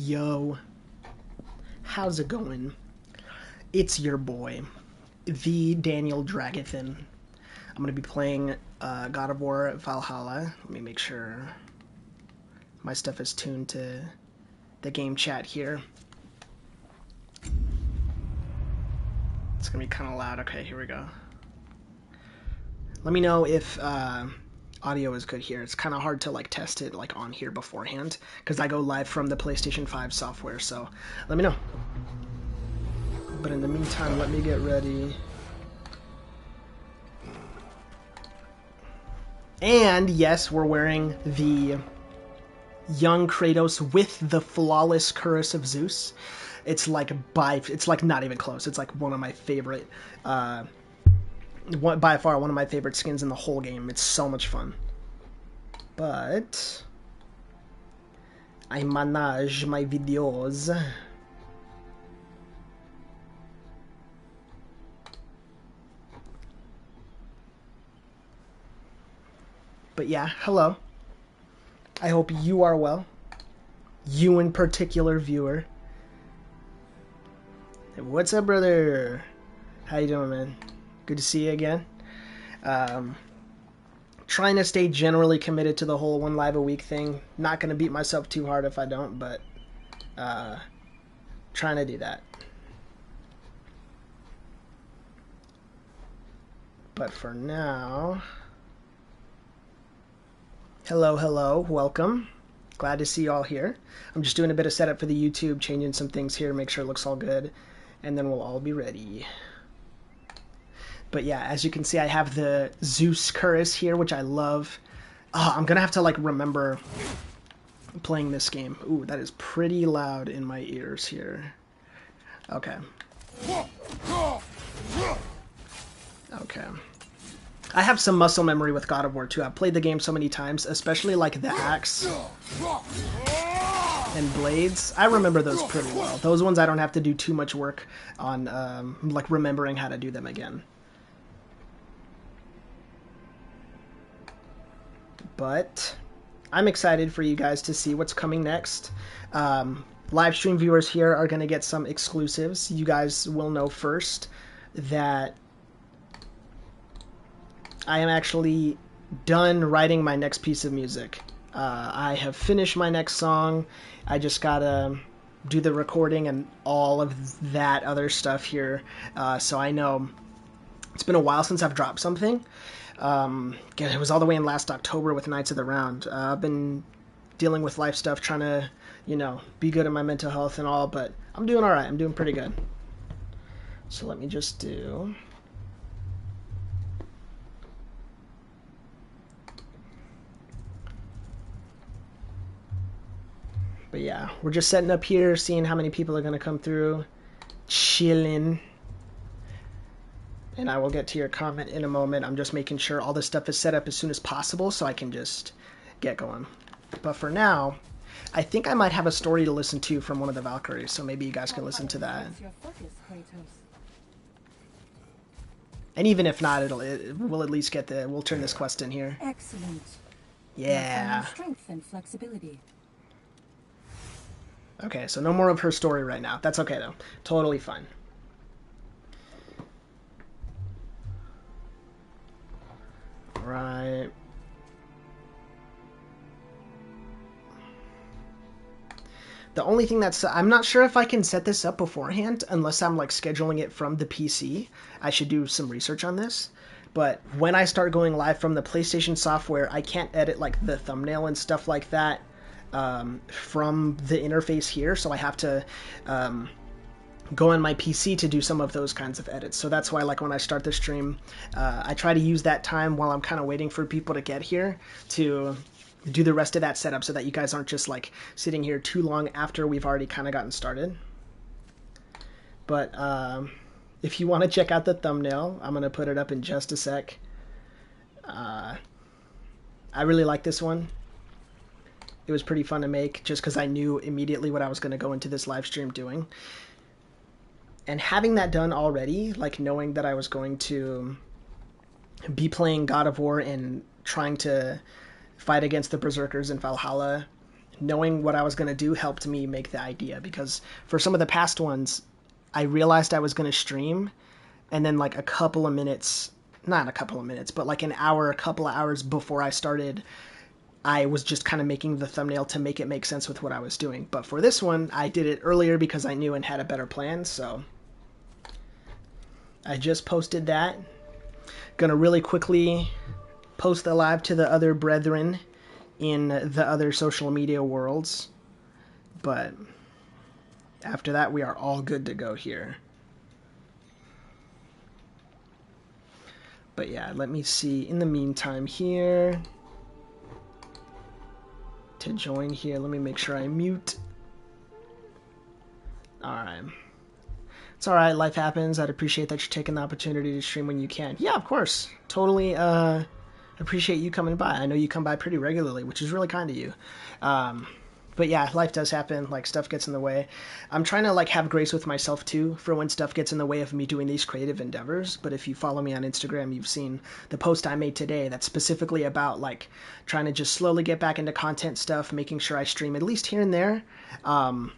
Yo, how's it going? It's your boy, the Daniel Dragathan. I'm going to be playing God of War Valhalla. Let me make sure my stuff is tuned to the game chat here. It's going to be kind of loud. Okay, here we go. Let me know if audio is good here. It's kind of hard to test it on here beforehand because I go live from the PlayStation 5 software, so let me know. But in the meantime, let me get ready. And yes, we're wearing the young Kratos with the flawless Curse of Zeus. It's it's not even close. It's one of my favorite by far one of my favorite skins in the whole game. It's so much fun. But I manage my videos. But yeah, hello. I hope you are well. You in particular, viewer. Hey, what's up, brother? How you doing, man? Good to see you again. Trying to stay generally committed to the whole one live a week thing. Not going to beat myself too hard if I don't, but trying to do that. But for now... Hello, welcome. Glad to see you all here. I'm just doing a bit of setup for the YouTube, changing some things here, make sure it looks all good, and then we'll all be ready. But yeah, as you can see, I have the Zeus Curse here, which I love. Oh, I'm gonna have to remember playing this game. Ooh, that is pretty loud in my ears here. Okay. Okay. I have some muscle memory with God of War 2. I've played the game so many times, especially the axe and blades. I remember those pretty well. Those ones I don't have to do too much work on remembering how to do them again. But I'm excited for you guys to see what's coming next. Live stream viewers here are going to get some exclusives. You guys will know first that I am actually done writing my next piece of music. I have finished my next song. I just gotta do the recording and all of that other stuff here. So I know it's been a while since I've dropped something. It was all the way in last October with Knights of the Round. I've been dealing with life stuff, trying to, be good at my mental health and all, but I'm doing all right. I'm doing pretty good. So let me just do... But yeah, we're just setting up here, seeing how many people are going to come through, chilling. And I will get to your comment in a moment. I'm just making sure all this stuff is set up as soon as possible so I can just get going. But for now, I think I might have a story to listen to from one of the Valkyries, so maybe you guys can listen to that. And even if not, we'll at least get we'll turn this quest in here. Excellent. Yeah. Strength and flexibility. Okay, so no more of her story right now. That's okay, though. Totally fine. Right. The only thing I'm not sure if I can set this up beforehand unless I'm scheduling it from the PC. I should do some research on this. But when I start going live from the PlayStation software, I can't edit the thumbnail and stuff like that from the interface here, so I have to go on my PC to do some of those kinds of edits. So that's why when I start the stream, I try to use that time while I'm kind of waiting for people to get here to do the rest of that setup so that you guys aren't just sitting here too long after we've already kind of gotten started. But if you want to check out the thumbnail, I'm going to put it up in just a sec. I really like this one. It was pretty fun to make just because I knew immediately what I was going to go into this live stream doing. And having that done already, knowing that I was going to be playing God of War and trying to fight against the Berserkers in Valhalla knowing what I was going to do helped me make the idea, because for some of the past ones, I realized I was going to stream, and then like a couple of minutes, not a couple of minutes, but like an hour, a couple of hours before I started, I was just kind of making the thumbnail to make it make sense with what I was doing. But for this one, I did it earlier because I knew and had a better plan, so I just posted that. Gonna really quickly post the live to the other brethren in the other social media worlds, but after that we are all good to go here. But yeah, let me see in the meantime here to join here. Let me make sure I mute. Alright. It's alright, life happens. I'd appreciate that you're taking the opportunity to stream when you can. Yeah, of course. Totally appreciate you coming by. I know you come by pretty regularly, which is really kind of you. But yeah, life does happen. Like, stuff gets in the way. I'm trying to like have grace with myself too for when stuff gets in the way of me doing these creative endeavors. But if you follow me on Instagram, you've seen the post I made today that's specifically about like trying to just slowly get back into content stuff, making sure I stream at least here and there. And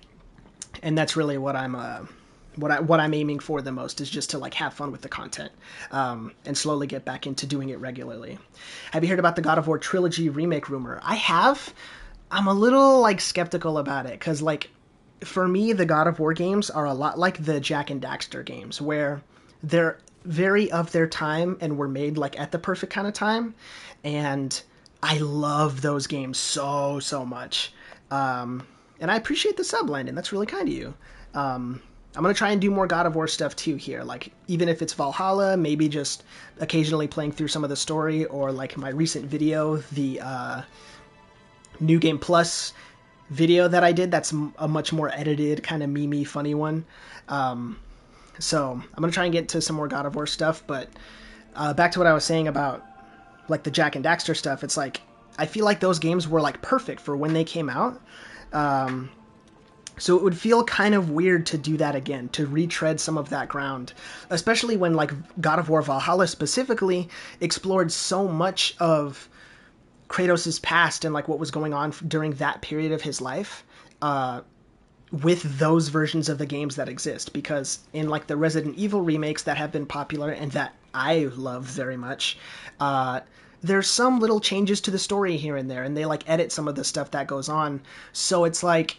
that's really what I'm aiming for the most, is just to like have fun with the content, and slowly get back into doing it regularly. Have you heard about the God of War trilogy remake rumor? I have. I'm a little like skeptical about it, because like for me the God of War games are a lot like the Jak and Daxter games, where they're very of their time and were made like at the perfect kind of time, and I love those games so much. And I appreciate the sub, Landon. That's really kind of you. I'm going to try and do more God of War stuff too here. Like, even if it's Valhalla, maybe just occasionally playing through some of the story, or like my recent video, the New Game Plus video that I did, that's a much more edited, kind of meme-y, funny one. So I'm going to try and get to some more God of War stuff, but back to what I was saying about like the Jak and Daxter stuff, it's like, I feel like those games were like perfect for when they came out. So it would feel kind of weird to do that again, to retread some of that ground, especially when like God of War Valhalla specifically explored so much of Kratos' past and like what was going on during that period of his life, with those versions of the games that exist. Because in like the Resident Evil remakes that have been popular and that I love very much, there's some little changes to the story here and there, and they like edit some of the stuff that goes on. So it's like,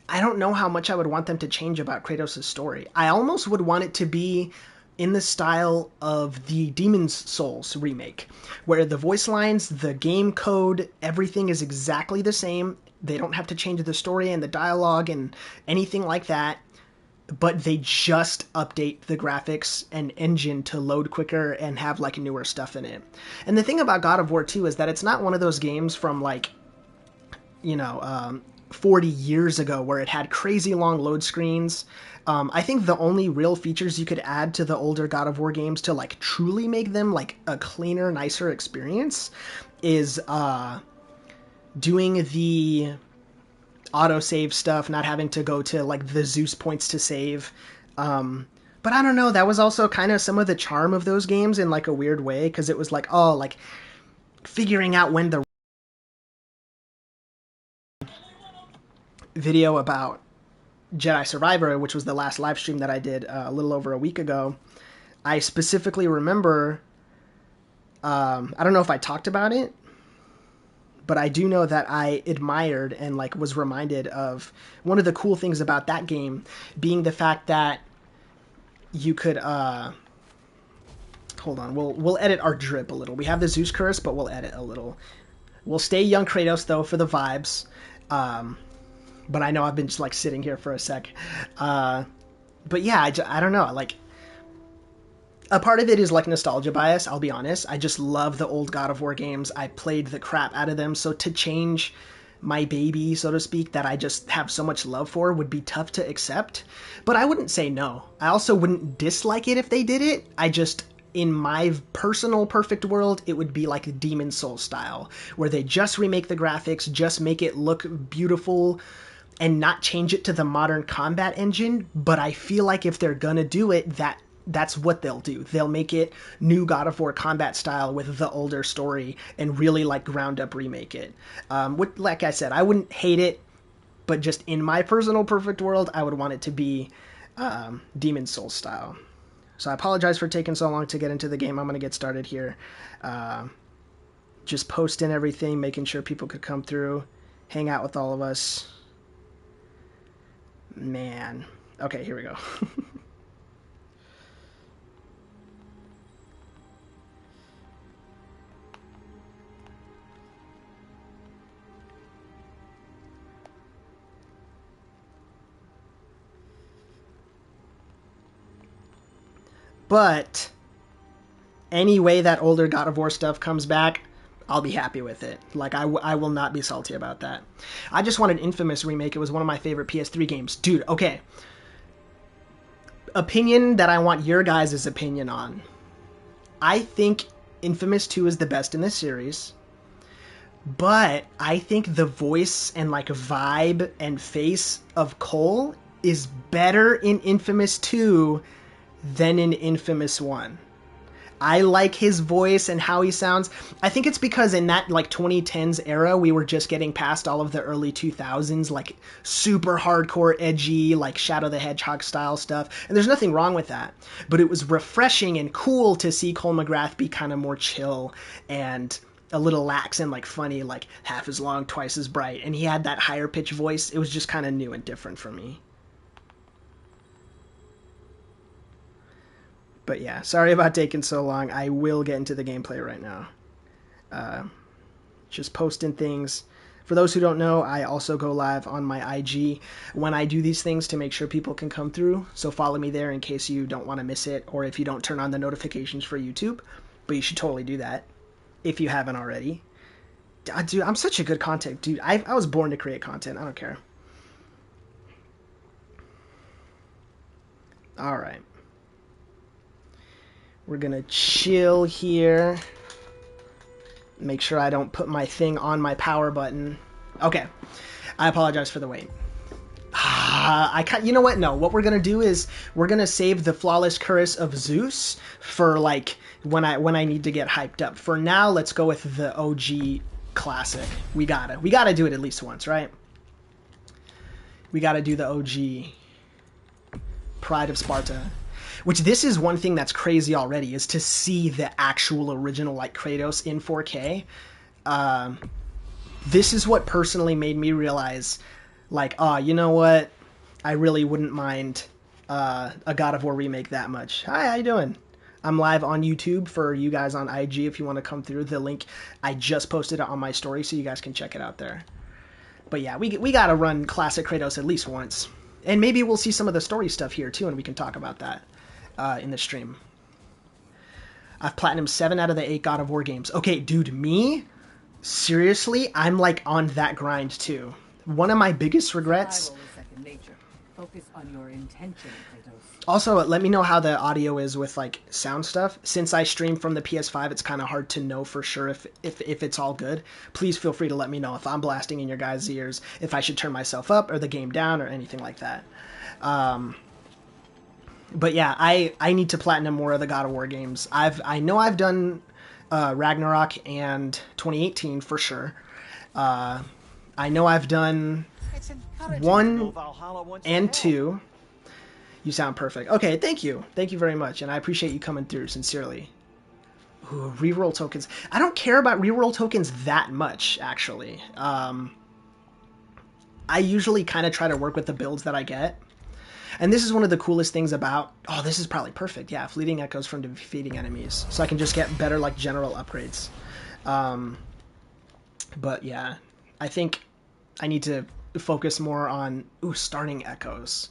I don't know how much I would want them to change about Kratos' story. I almost would want it to be in the style of the Demon's Souls remake, where the voice lines, the game code, everything is exactly the same. They don't have to change the story and the dialogue and anything like that, but they just update the graphics and engine to load quicker and have like newer stuff in it. And the thing about God of War 2 is that it's not one of those games from like, 40 years ago where it had crazy long load screens. I think the only real features you could add to the older God of War games to like truly make them like a cleaner, nicer experience is doing the autosave stuff, not having to go to like the Zeus points to save. But I don't know, that was also kind of some of the charm of those games in like a weird way, because it was like, oh, like figuring out when the video about Jedi Survivor, which was the last live stream that I did a little over a week ago, I specifically remember, I don't know if I talked about it, but I do know that I admired and like was reminded of one of the cool things about that game being the fact that you could hold on, we'll edit our drip a little. We have the Zeus curse, but we'll edit a little. We'll stay young Kratos though for the vibes. But I know I've been just like sitting here for a sec. But yeah, I don't know. Like, a part of it is like nostalgia bias, I'll be honest. I just love the old God of War games. I played the crap out of them. So to change my baby, so to speak, that I just have so much love for would be tough to accept. But I wouldn't say no. I also wouldn't dislike it if they did it. I just, in my personal perfect world, it would be like Demon Souls style, where they just remake the graphics, just make it look beautiful, and not change it to the modern combat engine. But I feel like if they're gonna do it, that that's what they'll do. They'll make it new God of War combat style with the older story and really like ground up remake it. Like I said, I wouldn't hate it, but just in my personal perfect world, I would want it to be Demon Souls style. So I apologize for taking so long to get into the game. I'm going to get started here. Just posting everything, making sure people could come through, hang out with all of us. Man. Okay, here we go. But any way that older God of War stuff comes back, I'll be happy with it. Like, I will not be salty about that. I just wanted Infamous remake. It was one of my favorite PS3 games. Dude, okay. Opinion that I want your guys' opinion on. I think Infamous 2 is the best in this series. But I think the voice and, like, vibe and face of Cole is better in Infamous 2 than in Infamous 1. I like his voice and how he sounds. I think it's because in that like 2010s era, we were just getting past all of the early 2000s, like super hardcore, edgy, like Shadow the Hedgehog style stuff. And there's nothing wrong with that. But it was refreshing and cool to see Cole McGrath be kind of more chill and a little lax and like funny, like half as long, twice as bright. And he had that higher pitch voice. It was just kind of new and different for me. But yeah, sorry about taking so long. I will get into the gameplay right now. Just posting things. For those who don't know, I also go live on my IG when I do these things to make sure people can come through. So follow me there in case you don't want to miss it, or if you don't turn on the notifications for YouTube. But you should totally do that if you haven't already. Dude, I'm such a good content. Dude, I was born to create content. I don't care. All right. We're gonna chill here. Make sure I don't put my thing on my power button. Okay. I apologize for the wait. You know what? No, what we're gonna do is we're gonna save the flawless curse of Zeus for like when I need to get hyped up. For now, let's go with the OG classic. We gotta do it at least once, right? We gotta do the OG Pride of Sparta. Which this is one thing that's crazy already, is to see the actual original like Kratos in 4K. This is what personally made me realize, like, you know what? I really wouldn't mind a God of War remake that much. Hi, how you doing? I'm live on YouTube for you guys on IG if you want to come through. The link, I just posted it on my story, so you guys can check it out there. But yeah, we gotta run classic Kratos at least once. And maybe we'll see some of the story stuff here too, and we can talk about that. In the stream. I've platinumed 7 out of the 8 God of War games. Okay, dude, me? Seriously? I'm like on that grind too. One of my biggest regrets... Focus on your intention, Kratos. Also, let me know how the audio is with like sound stuff. Since I stream from the PS5, it's kind of hard to know for sure if it's all good. Please feel free to let me know if I'm blasting in your guys' ears, if I should turn myself up or the game down or anything like that. But yeah, I need to platinum more of the God of War games. I know I've done Ragnarok and 2018 for sure. I know I've done 1 and 2. You sound perfect. Okay, thank you. Thank you very much, and I appreciate you coming through, sincerely. Ooh, reroll tokens. I don't care about reroll tokens that much, actually. I usually kind of try to work with the builds that I get. And this is one of the coolest things about... Oh, this is probably perfect. Yeah, fleeting echoes from defeating enemies. So I can just get better, like, general upgrades. But, yeah. I think I need to focus more on... Ooh, starting echoes.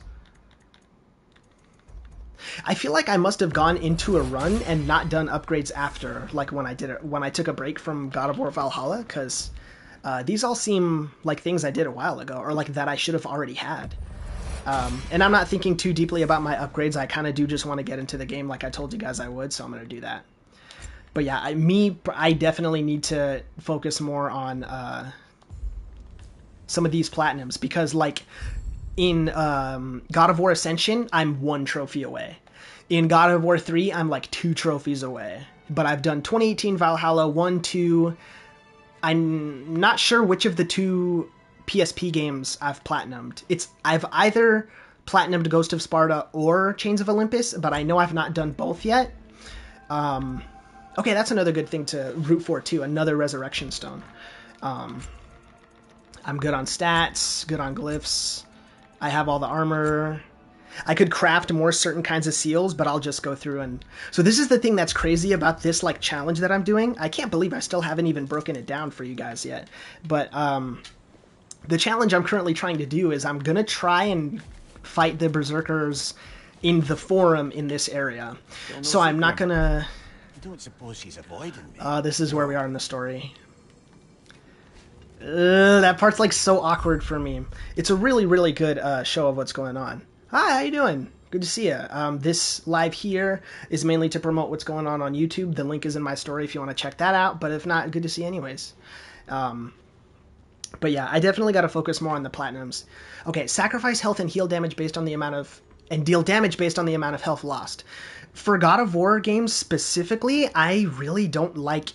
I feel like I must have gone into a run and not done upgrades after, like, when I took a break from God of War Valhalla, because these all seem like things I did a while ago, or, like, that I should have already had. And I'm not thinking too deeply about my upgrades. I kind of do just want to get into the game like I told you guys I would, so I'm going to do that. But yeah, I definitely need to focus more on some of these platinums, because like in God of War Ascension, I'm 1 trophy away. In God of War 3, I'm like 2 trophies away. But I've done 2018 Valhalla, 1, 2. I'm not sure which of the 2 PSP games I've platinumed. I've either platinumed Ghost of Sparta or Chains of Olympus, but I know I've not done both yet. Okay, that's another good thing to root for too, another Resurrection Stone. I'm good on stats, good on glyphs. I have all the armor. I could craft more certain kinds of seals, but I'll just go through and... So this is the thing that's crazy about this like challenge that I'm doing. I can't believe I still haven't even broken it down for you guys yet. But the challenge I'm currently trying to do is I'm going to try and fight the Berserkers in the forum in this area. So I'm not going to... I don't suppose she's avoiding me. This is where we are in the story. That part's like so awkward for me. It's a really, really good show of what's going on. Hi, how you doing? Good to see you. This live here is mainly to promote what's going on YouTube. The link is in my story if you want to check that out. But if not, good to see you anyways. But yeah, I definitely got to focus more on the platinums. Okay, sacrifice health and heal damage based on the amount of... and deal damage based on the amount of health lost. For God of War games specifically, I really don't like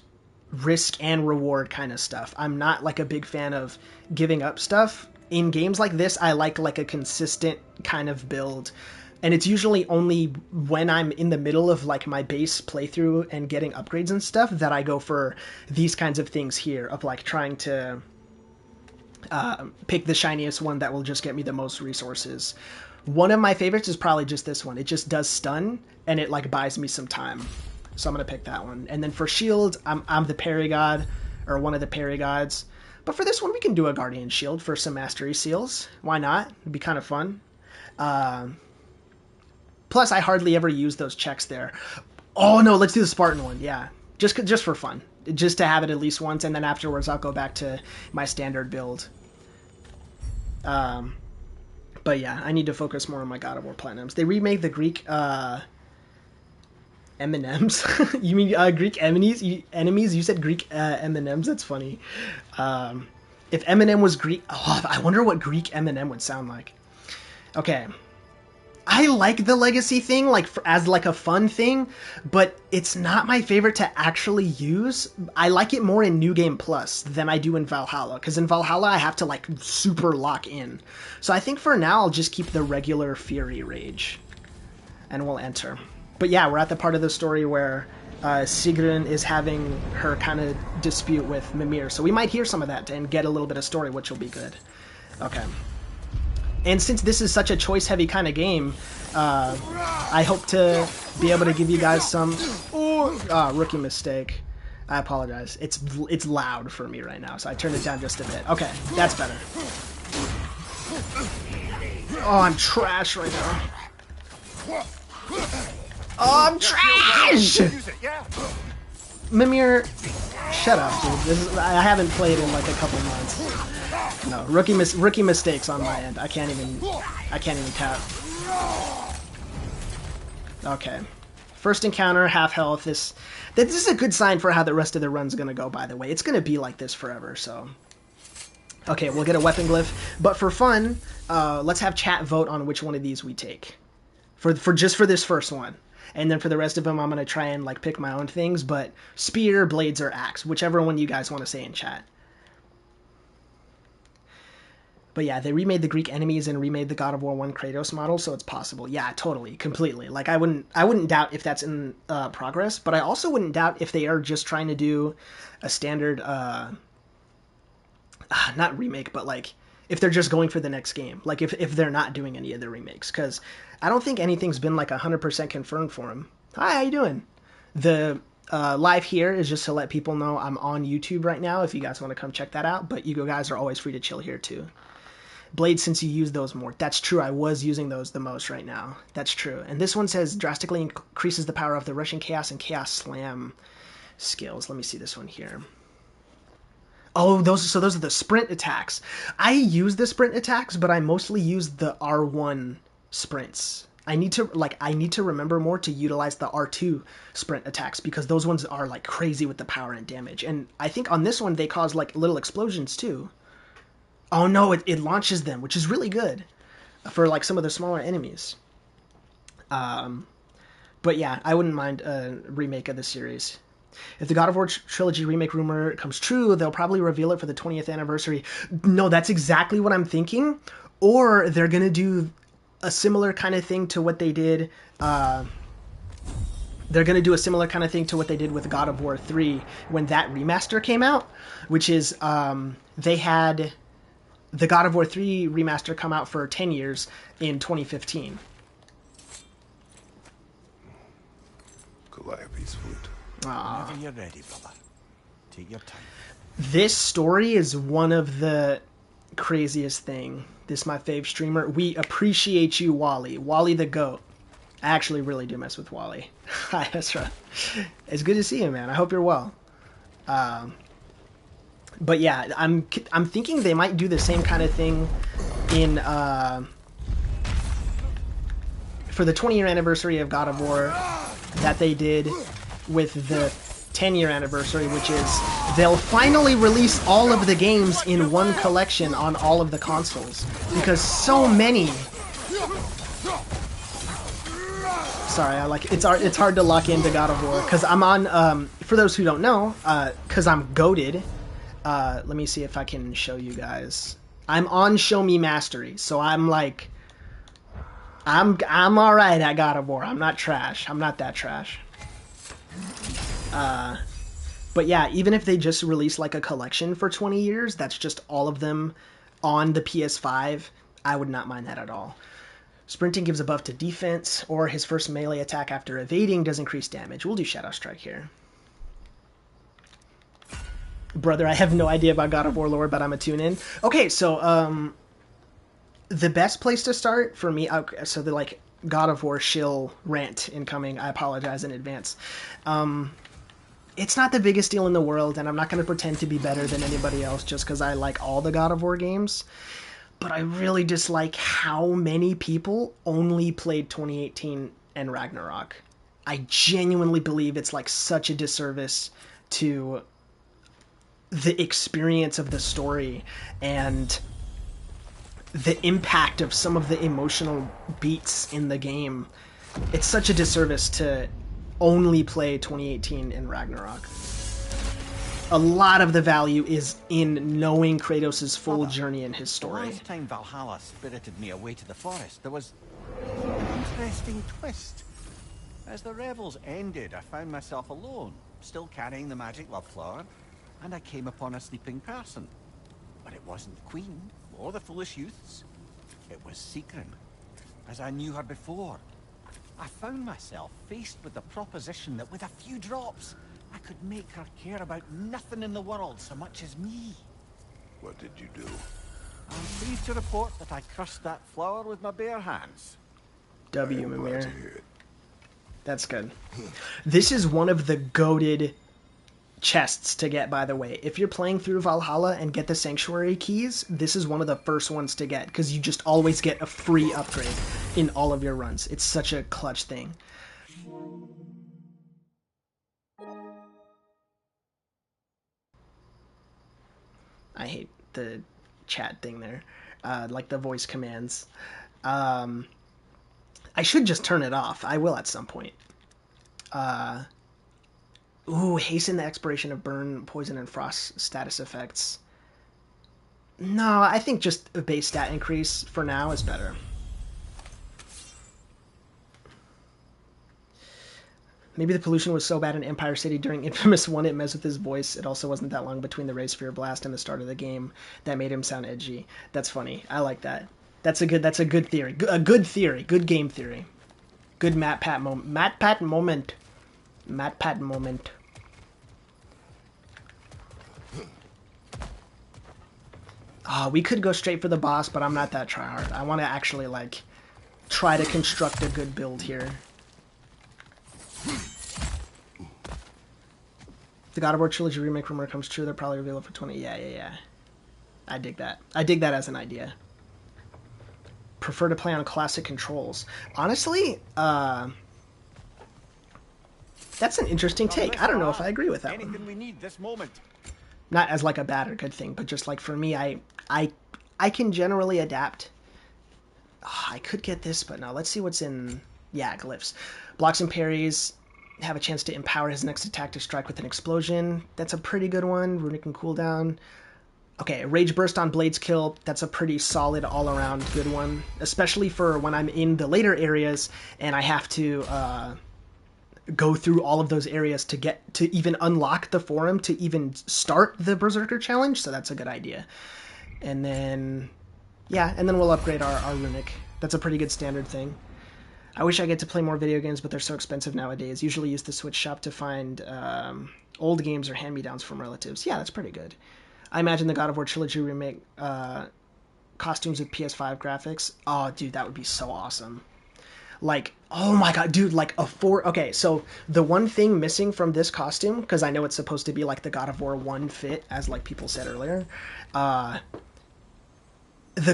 risk and reward kind of stuff. I'm not like a big fan of giving up stuff. In games like this, I like a consistent kind of build. And it's usually only when I'm in the middle of like my base playthrough and getting upgrades and stuff that I go for these kinds of things here of like trying to pick the shiniest one that will just get me the most resources. One of my favorites is probably just this one. It just does stun and it like buys me some time. So I'm going to pick that one. And then for shield, I'm the parry god, or one of the parry gods. But for this one, we can do a guardian shield for some mastery seals. Why not? It'd be kind of fun. Plus, I hardly ever use those checks there. Oh no, let's do the Spartan one. Yeah, just for fun. Just to have it at least once, and then afterwards I'll go back to my standard build. But yeah, I need to focus more on my God of War platinums. They remade the Greek M&Ms. You mean Greek enemies? You said Greek M&Ms. That's funny. If M&M was Greek, oh, I wonder what Greek M&M would sound like. Okay, I like the legacy thing as a fun thing, but it's not my favorite to actually use. I like it more in New Game Plus than I do in Valhalla, because in Valhalla I have to like super lock in. So I think for now I'll just keep the regular Fury Rage, and we'll enter. But yeah, we're at the part of the story where Sigrun is having her kind of dispute with Mimir, so we might hear some of that and get a little bit of story, which will be good. Okay. And since this is such a choice-heavy kind of game, I hope to be able to give you guys some... rookie mistake. I apologize. It's loud for me right now, so I turned it down just a bit. Okay, that's better. Oh, I'm trash right now. Oh, I'm trash! Mimir, shut up, dude. I haven't played in like a couple months. No, rookie mistakes on my end. I can't even tap. Okay, first encounter, half health. This is a good sign for how the rest of the run's gonna go. By the way, it's gonna be like this forever. So, okay, we'll get a weapon glyph. But for fun, let's have chat vote on which one of these we take. For this first one. And then for the rest of them, I'm going to try and like pick my own things, but spear, blades, or axe, whichever one you guys want to say in chat. But yeah, they remade the Greek enemies and remade the God of War 1 Kratos model, so it's possible. Yeah, totally, completely. Like I wouldn't doubt if that's in progress, but I also wouldn't doubt if they are just trying to do a standard, not remake, but like if they're just going for the next game. Like if they're not doing any of the remakes, because I don't think anything's been like 100% confirmed for him. Hi, how you doing? The live here is just to let people know I'm on YouTube right now if you guys want to come check that out, but you guys are always free to chill here too. Blade, since you use those more. That's true, I was using those the most right now. That's true. And this one says drastically increases the power of the Russian Chaos and Chaos Slam skills. Let me see this one here. Oh, those are the sprint attacks. I use the sprint attacks, but I mostly use the R1 sprints. I need to remember more to utilize the R2 sprint attacks, because those ones are like crazy with the power and damage. And I think on this one they cause like little explosions too. Oh no, it launches them, which is really good for like some of the smaller enemies. But yeah, I wouldn't mind a remake of the series. If the God of War trilogy remake rumor comes true, they'll probably reveal it for the 20th anniversary. No, that's exactly what I'm thinking. Or they're going to do a similar kind of thing to what they did. They're going to do a similar kind of thing to what they did with God of War 3 when that remaster came out, which is they had the God of War 3 remaster come out for 10 years in 2015. Calliope's flute. Whenever you're ready, brother. Take your time. This story is one of the craziest thing. This is my fave streamer. We appreciate you, Wally. Wally the GOAT. I actually really do mess with Wally. Hi, Ezra. It's good to see you, man. I hope you're well. But yeah, I'm thinking they might do the same kind of thing in for the 20-year anniversary of God of War that they did with the 10-year anniversary, which is they'll finally release all of the games in one collection on all of the consoles, because so many. Sorry, it's hard to lock into God of War because I'm on. For those who don't know, because I'm goated. Let me see if I can show you guys. I'm on Show Me Mastery, so I'm like, I'm all right at God of War. I'm not trash. I'm not that trash. But yeah, even if they just release like a collection for 20 years, that's just all of them on the PS5, I would not mind that at all. Sprinting gives a buff to defense, or his first melee attack after evading does increase damage. We'll do Shadow Strike here. Brother, I have no idea about God of War lore, but I'm a tune-in. Okay, so the best place to start for me, so the like God of War shill rant incoming, I apologize in advance. It's not the biggest deal in the world, and I'm not going to pretend to be better than anybody else just because I like all the God of War games. But I really dislike how many people only played 2018 and Ragnarok. I genuinely believe it's like such a disservice to the experience of the story and the impact of some of the emotional beats in the game. It's such a disservice to only play 2018 and Ragnarok. A lot of the value is in knowing Kratos' full journey in his story. The last time Valhalla spirited me away to the forest, there was an interesting twist. As the revels ended, I found myself alone, still carrying the magic love flower, and I came upon a sleeping person. But it wasn't the queen, or the foolish youths. It was Sigrun, as I knew her before. I found myself faced with the proposition that with a few drops, I could make her care about nothing in the world so much as me. What did you do? I'm pleased to report that I crushed that flower with my bare hands. W, Glad Mimir. to hear it. That's good. This is one of the goated chests to get, by the way. If you're playing through Valhalla and get the Sanctuary keys, this is one of the first ones to get, because you just always get a free upgrade in all of your runs. It's such a clutch thing. I hate the chat thing there, like the voice commands. I should just turn it off. I will at some point. Ooh, hasten the expiration of burn, poison, and frost status effects. No, I think just a base stat increase for now is better. Maybe the pollution was so bad in Empire City during Infamous 1 it messed with his voice. It also wasn't that long between the Ray Sphere Blast and the start of the game that made him sound edgy. That's funny. I like that. That's a good theory. A good theory. Good game theory. Good MatPat moment. MatPat moment. MatPat moment. We could go straight for the boss, but I'm not that tryhard. I want to actually, like, try to construct a good build here. The God of War Trilogy remake rumor comes true, they'll probably reveal it for 20. Yeah. I dig that. I dig that as an idea. Prefer to play on classic controls. Honestly, that's an interesting take. I don't know if I agree with that Anything one. we need this moment. Not as like a bad or good thing, but just like for me, I can generally adapt. I could get this, but no. Let's see what's in Yeah, glyphs. Blocks and parries have a chance to empower his next attack to strike with an explosion. That's a pretty good one. Runic and cooldown. Okay, Rage Burst on Blade's Kill. That's a pretty solid all-around good one, especially for when I'm in the later areas and I have to go through all of those areas to get to even unlock the forum to even start the Berserker challenge. So that's a good idea. And then, yeah, and then we'll upgrade our Runic. That's a pretty good standard thing. I wish I get to play more video games, but they're so expensive nowadays. Usually use the Switch shop to find old games or hand-me-downs from relatives. Yeah, that's pretty good. I imagine the God of War Trilogy remake costumes with PS5 graphics. Oh, dude, that would be so awesome. Like, oh my god, dude, like a four... Okay, so the one thing missing from this costume, because I know it's supposed to be like the God of War 1 fit, as like people said earlier, the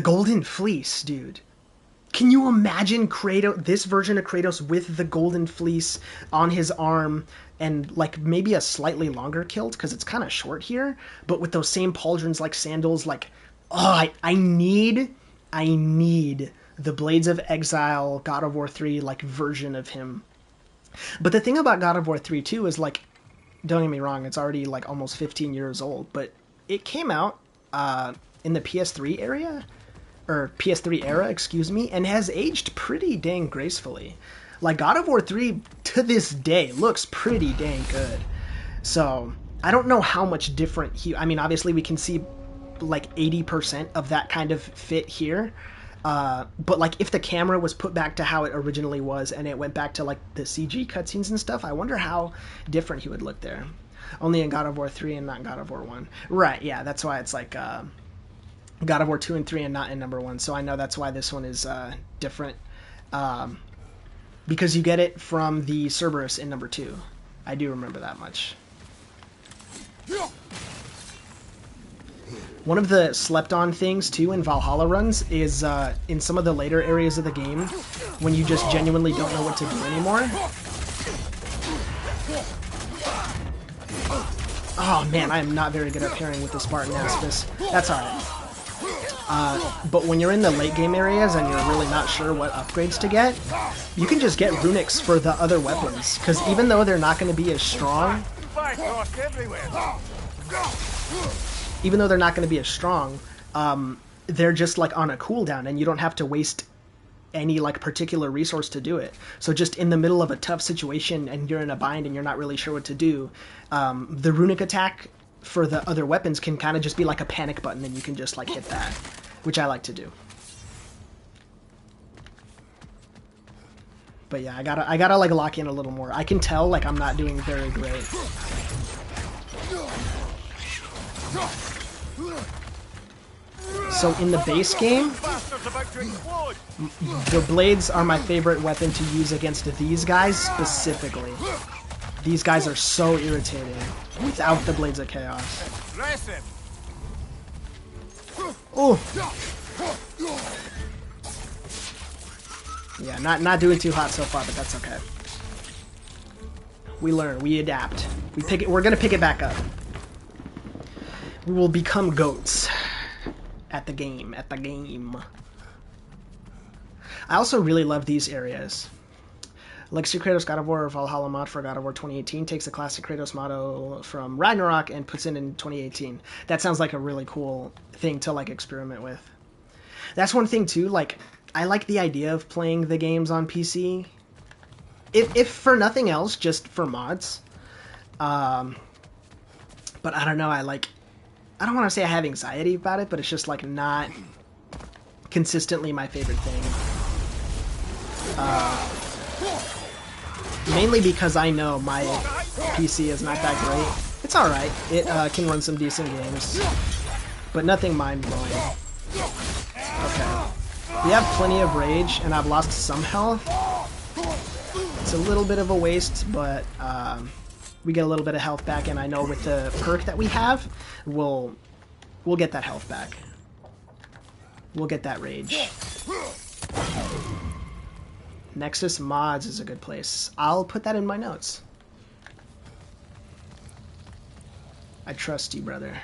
Golden Fleece, dude. Can you imagine Kratos, this version of Kratos with the Golden Fleece on his arm and like maybe a slightly longer kilt because it's kind of short here, but with those same pauldrons like sandals, like, oh, I need the Blades of Exile God of War 3 like version of him. But the thing about God of War 3 too is like, don't get me wrong, it's already like almost 15 years old, but it came out in the PS3 area. Or PS3 era, excuse me, and has aged pretty dang gracefully. Like, God of War 3, to this day, looks pretty dang good. So, I don't know how much different I mean, obviously we can see, like, 80% of that kind of fit here. But, like, if the camera was put back to how it originally was, and it went back to, like, the CG cutscenes and stuff, I wonder how different he would look there. Only in God of War 3 and not God of War 1. Right, yeah, that's why it's, like, God of War 2 and 3 and not in number 1, so I know that's why this one is different. Because you get it from the Cerberus in number 2. I do remember that much. One of the slept-on things, too, in Valhalla runs is in some of the later areas of the game, when you just genuinely don't know what to do anymore. Oh, man, I am not very good at pairing with the Spartan Aspis. That's alright. But when you're in the late game areas and you're really not sure what upgrades to get, you can just get runics for the other weapons, because even though they're not going to be as strong, they're just like on a cooldown and you don't have to waste any like particular resource to do it. So just in the middle of a tough situation and you're in a bind and you're not really sure what to do, the runic attack for the other weapons can kind of just be like a panic button and you can just like hit that, which I like to do. But yeah, I gotta like lock in a little more. I can tell like I'm not doing very great. So in the base game, the blades are my favorite weapon to use against these guys specifically. These guys are so irritating without the Blades of Chaos. Oh! Yeah, not doing too hot so far, but that's okay. We learn, we adapt. We're gonna pick it back up. We will become goats at the game. I also really love these areas. Legacy Kratos God of War Valhalla mod for God of War 2018 takes the classic Kratos model from Ragnarok and puts it in 2018. That sounds like a really cool thing to like experiment with. That's one thing too, like I like the idea of playing the games on PC. If for nothing else, just for mods. But I don't know, I don't want to say I have anxiety about it, but it's just like not consistently my favorite thing. Mainly because I know my PC is not that great. It's alright. It can run some decent games. But nothing mind-blowing. Okay. We have plenty of rage, and I've lost some health. It's a little bit of a waste, but we get a little bit of health back, and I know with the perk that we have, we'll get that health back. We'll get that rage. Nexus Mods is a good place. I'll put that in my notes. I trust you, brother.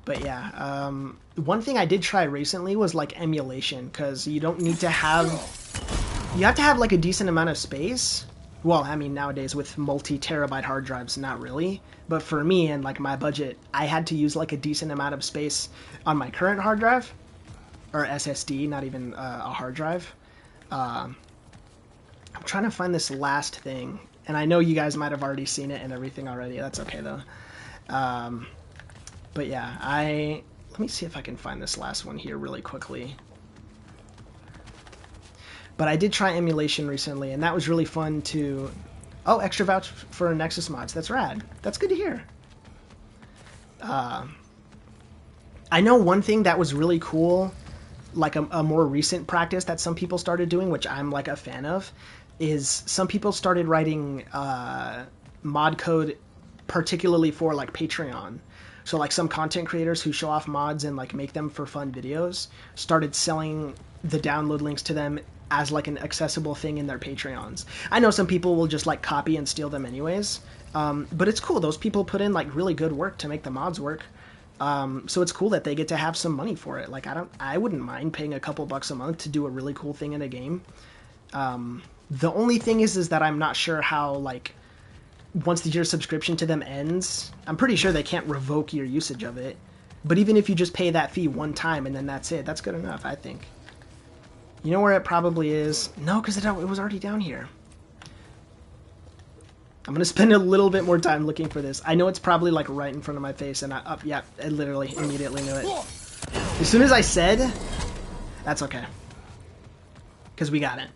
But yeah, one thing I did try recently was like emulation, because you don't need to have, you have to have like a decent amount of space. Well, I mean, nowadays with multi-terabyte hard drives, not really. But for me and like my budget, I had to use like a decent amount of space on my current hard drive, or SSD, not even a hard drive. I'm trying to find this last thing, and I know you guys might have already seen it and everything already. That's okay though. But yeah, let me see if I can find this last one here really quickly. But I did try emulation recently, and that was really fun to... Oh, extra vouch for Nexus mods. That's rad. That's good to hear. I know one thing that was really cool, like a more recent practice that some people started doing, which I'm like a fan of, is some people started writing mod code particularly for like Patreon. So like some content creators who show off mods and like make them for fun videos started selling the download links to them as like an accessible thing in their Patreons. I know some people will just like copy and steal them anyways, but it's cool. Those people put in like really good work to make the mods work. So it's cool that they get to have some money for it. Like I wouldn't mind paying a couple bucks a month to do a really cool thing in a game. The only thing is that I'm not sure how, like, once your subscription to them ends, I'm pretty sure they can't revoke your usage of it. But even if you just pay that fee one time and then that's it, that's good enough, I think. You know where it probably is? No, because it was already down here. I'm going to spend a little bit more time looking for this. I know it's probably like right in front of my face, and yeah, I literally immediately knew it. As soon as I said, that's okay. Because we got it.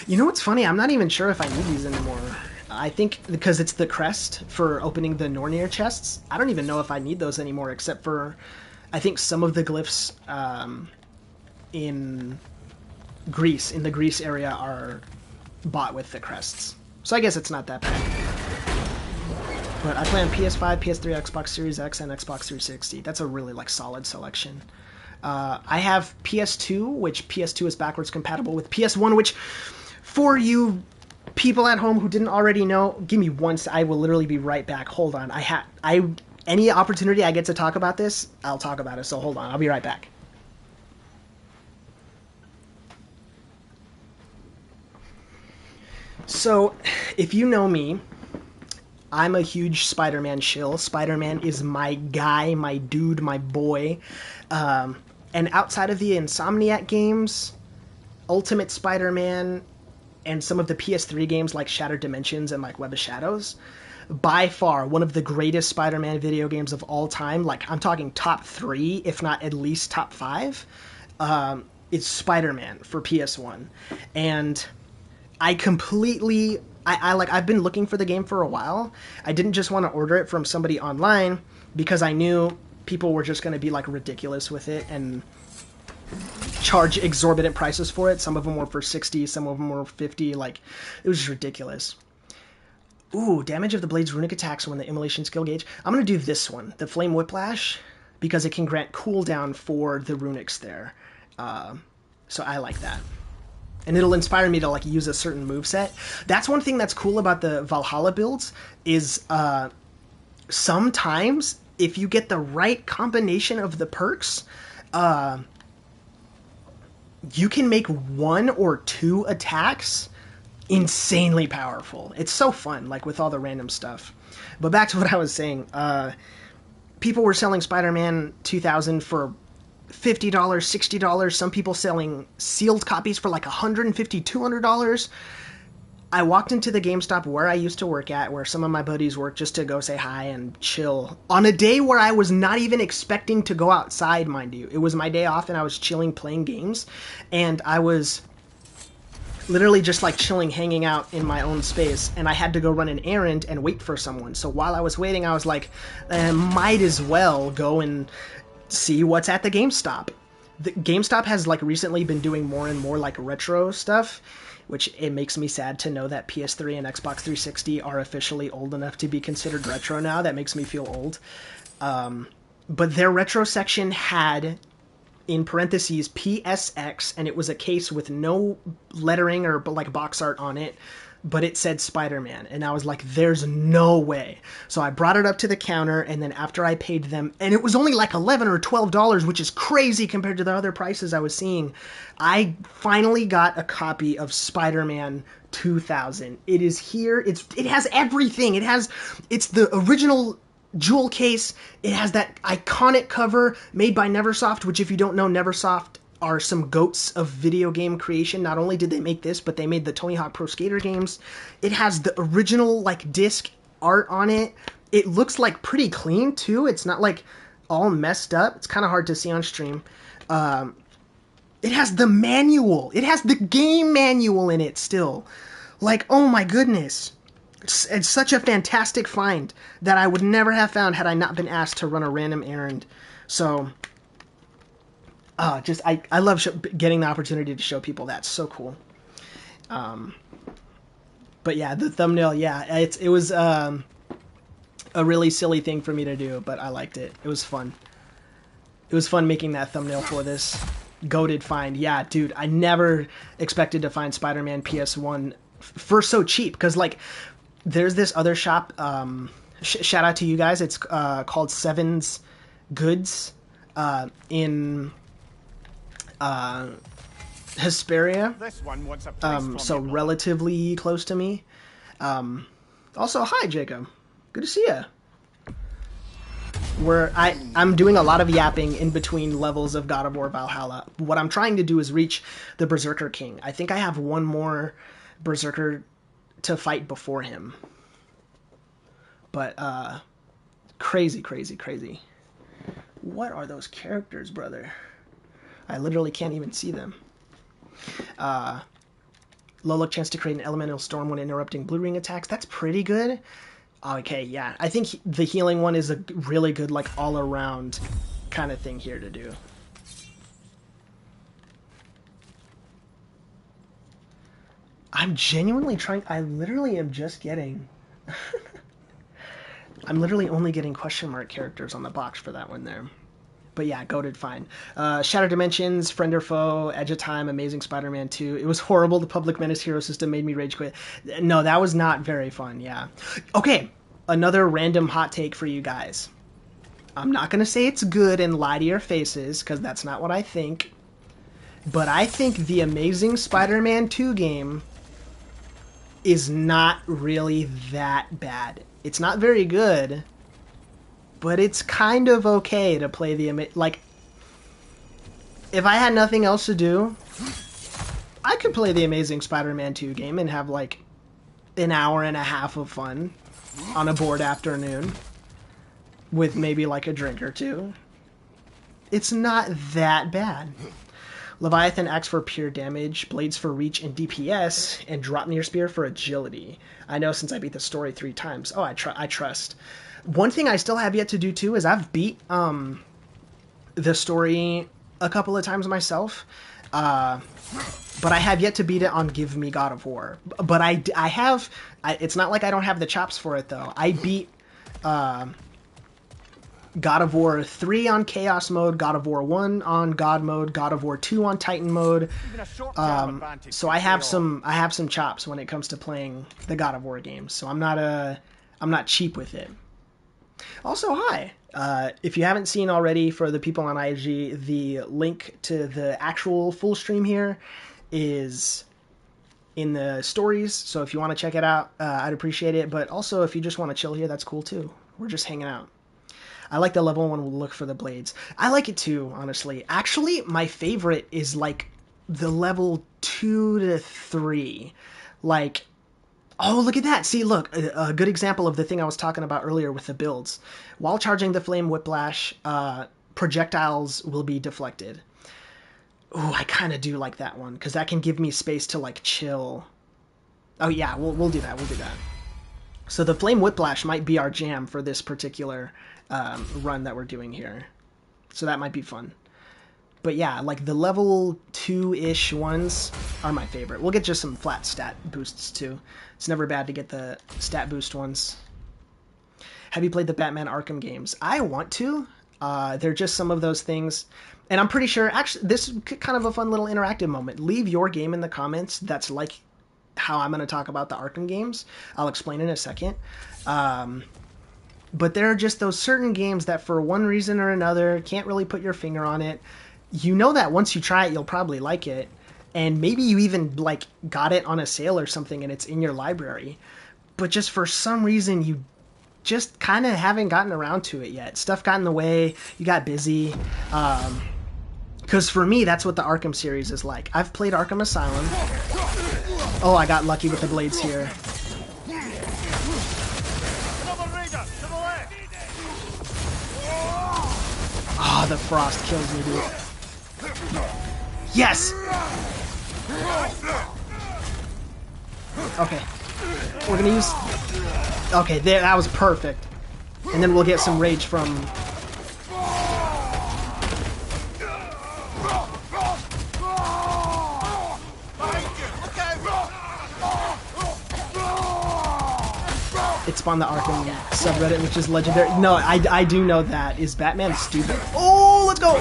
You know what's funny? I'm not even sure if I need these anymore. I think because it's the crest for opening the Nornir chests, I don't even know if I need those anymore, except for, I think some of the glyphs in Greece, in the Greece area, are bought with the crests. So I guess it's not that bad. But I play on PS5, PS3, Xbox Series X, and Xbox 360. That's a really like solid selection. I have PS2, which PS2 is backwards compatible with PS1, which, for you people at home who didn't already know, give me one. I will literally be right back. Hold on. Any opportunity I get to talk about this, I'll talk about it. So hold on. I'll be right back. So, if you know me, I'm a huge Spider-Man shill. Spider-Man is my guy, my dude, my boy. And outside of the Insomniac games, Ultimate Spider-Man, and some of the PS3 games like Shattered Dimensions and like Web of Shadows, by far one of the greatest Spider-Man video games of all time, like I'm talking top 3, if not at least top 5, it's Spider-Man for PS1. And I completely... I've been looking for the game for a while. I didn't just want to order it from somebody online because I knew people were just going to be like ridiculous with it and charge exorbitant prices for it. Some of them were for 60, some of them were 50. Like, it was just ridiculous. Ooh, damage of the blade's runic attacks when the immolation skill gauge. I'm going to do this one, the Flame Whiplash, because it can grant cooldown for the runics there. So I like that. And it'll inspire me to like use a certain moveset. That's one thing that's cool about the Valhalla builds is sometimes if you get the right combination of the perks, you can make 1 or 2 attacks insanely powerful. It's so fun, like with all the random stuff. But back to what I was saying. People were selling Spider-Man 2000 for $50, $60. Some people selling sealed copies for like $150, $200. I walked into the GameStop where I used to work at, where some of my buddies work, just to go say hi and chill. On a day where I was not even expecting to go outside, mind you. It was my day off and I was chilling playing games. And I was literally just like chilling, hanging out in my own space. And I had to go run an errand and wait for someone. So while I was waiting, I was like, might as well go and see what's at the GameStop. The GameStop has like recently been doing more and more like retro stuff, which it makes me sad to know that PS3 and Xbox 360 are officially old enough to be considered retro now. That makes me feel old. But their retro section had, in parentheses, PSX, and it was a case with no lettering or like box art on it. but it said Spider-Man, and I was like, there's no way. So I brought it up to the counter, and then after I paid them, and it was only like $11 or $12, which is crazy compared to the other prices I was seeing, I finally got a copy of Spider-Man 2000. It is here. It has everything. It's the original jewel case. It has that iconic cover made by Neversoft, which if you don't know, Neversoft are some goats of video game creation. Not only did they make this, but they made the Tony Hawk Pro Skater games. It has the original like disc art on it. It looks like pretty clean too. It's not like all messed up. It's kind of hard to see on stream. It has the manual. It has the game manual in it still. Like, oh my goodness. It's such a fantastic find that I would never have found had I not been asked to run a random errand. So I love getting the opportunity to show people that. So cool. But yeah, the thumbnail, yeah, it was a really silly thing for me to do, but I liked it. It was fun. It was fun making that thumbnail for this goated find. Yeah, dude, I never expected to find Spider-Man PS1 for so cheap, because like there's this other shop, shout out to you guys, it's called Seven's Goods in Hesperia, This one wants a place from so you. relatively close to me. Also, hi Jacob, good to see ya. Where I'm doing a lot of yapping in between levels of God of War Valhalla. What I'm trying to do is reach the Berserker King. I think I have one more Berserker to fight before him. But crazy. What are those characters, brother? I literally can't even see them. Low luck chance to create an elemental storm when interrupting blue ring attacks. That's pretty good. Okay, yeah. I think the healing one is a really good, like, all-around kind of thing here to do. I'm genuinely trying... I literally am just getting... I'm literally only getting question mark characters on the box for that one there. But yeah, goated fine. Shattered Dimensions, Friend or Foe, Edge of Time, Amazing Spider-Man 2. It was horrible. The Public Menace hero system made me rage quit. No, that was not very fun, yeah. Okay, another random hot take for you guys. I'm not going to say it's good and lie to your faces, because that's not what I think. But I think the Amazing Spider-Man 2 game is not really that bad. It's not very good, but it's kind of okay to play the... Like, if I had nothing else to do, I could play the Amazing Spider-Man 2 game and have, like, an hour and a half of fun on a bored afternoon with maybe, like, a drink or two. It's not that bad. Leviathan Axe for pure damage, Blades for reach and DPS, and Drop Near Spear for agility. I know since I beat the story 3 times. Oh, I trust. One thing I still have yet to do, too, is I've beat the story a couple of times myself. But I have yet to beat it on Give Me God of War. But I have... it's not like I don't have the chops for it, though. I beat... God of War 3 on Chaos mode, God of War 1 on God mode, God of War 2 on Titan mode. So I have some chops when it comes to playing the God of War games. So I'm not cheap with it. Also, hi. If you haven't seen already, for the people on IG, the link to the actual full stream here is in the stories. So if you want to check it out, I'd appreciate it. But also, if you just want to chill here, that's cool too. We're just hanging out. I like the level 1 look for the blades. I like it too, honestly. Actually, my favorite is like the level 2 to 3. Like, oh, look at that. See, look, a good example of the thing I was talking about earlier with the builds. While charging the Flame Whiplash, projectiles will be deflected. Ooh, I kind of do like that one, because that can give me space to, like, chill. Oh, yeah, we'll do that. We'll do that. So the Flame Whiplash might be our jam for this particular run that we're doing here. So that might be fun. But yeah, like the level 2-ish ones are my favorite. We'll get just some flat stat boosts too. It's never bad to get the stat boost ones. Have you played the Batman Arkham games? I want to. They're just some of those things. And I'm pretty sure, actually, this is kind of a fun little interactive moment. Leave your game in the comments that's like how I'm going to talk about the Arkham games. I'll explain in a second. But there are just those certain games that for one reason or another can't really put your finger on it. You know that once you try it, you'll probably like it. And maybe you even like got it on a sale or something and it's in your library. But just for some reason you just kind of haven't gotten around to it yet. Stuff got in the way, you got busy. Because for me, that's what the Arkham series is like. I've played Arkham Asylum. Oh, I got lucky with the blades here. Oh, the frost kills me, dude. Yes! Okay. We're gonna use... Okay, there, that was perfect. And then we'll get some rage from... It spawned the Arkham subreddit, which is legendary. No, I do know that. Is Batman stupid? Oh, let's go!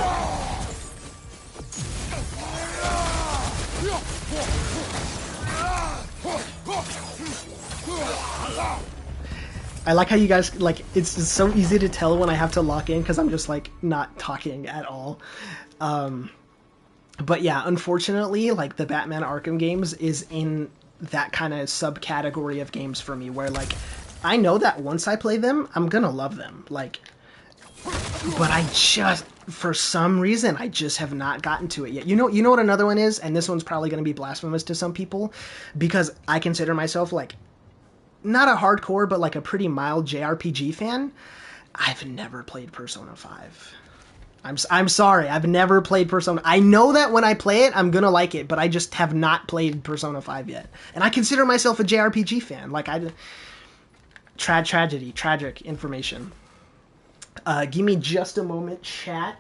I like how you guys, like, it's just so easy to tell when I have to lock in because I'm just, like, not talking at all. But yeah, unfortunately, like, the Batman Arkham games is in that kind of subcategory of games for me where, like, I know that once I play them, I'm gonna love them. Like, but I just, for some reason, I just have not gotten to it yet. You know what another one is? And this one's probably gonna be blasphemous to some people because I consider myself, like, not a hardcore, but like a pretty mild JRPG fan. I've never played Persona 5. I'm sorry, I've never played Persona. I know that when I play it, I'm gonna like it, but I just have not played Persona 5 yet. And I consider myself a JRPG fan. Like, tragic information. Give me just a moment, chat.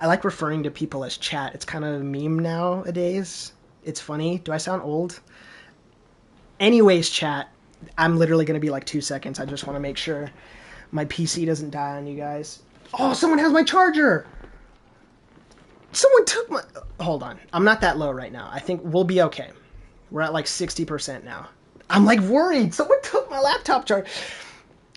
I like referring to people as chat. It's kind of a meme nowadays. It's funny. Do I sound old? Anyways, chat. I'm literally going to be like 2 seconds. I just want to make sure my PC doesn't die on you guys. Oh, someone has my charger! Someone took my... Hold on. I'm not that low right now. I think we'll be okay. We're at like 60% now. I'm like worried. Someone took my laptop charger.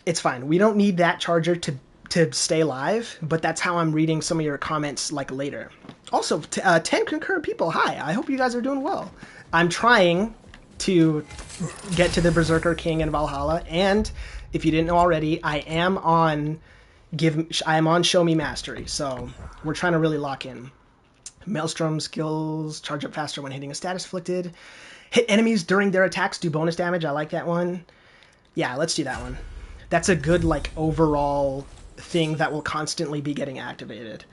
It's fine. We don't need that charger to stay live, but that's how I'm reading some of your comments like later. Also, 10 concurrent people. Hi. I hope you guys are doing well. I'm trying to get to the Berserker King in Valhalla, and if you didn't know already, I am on Show Me Mastery, so we're trying to really lock in. Maelstrom skills, charge up faster when hitting a status afflicted. Hit enemies during their attacks, do bonus damage. I like that one. Yeah, let's do that one. That's a good, like, overall thing that will constantly be getting activated.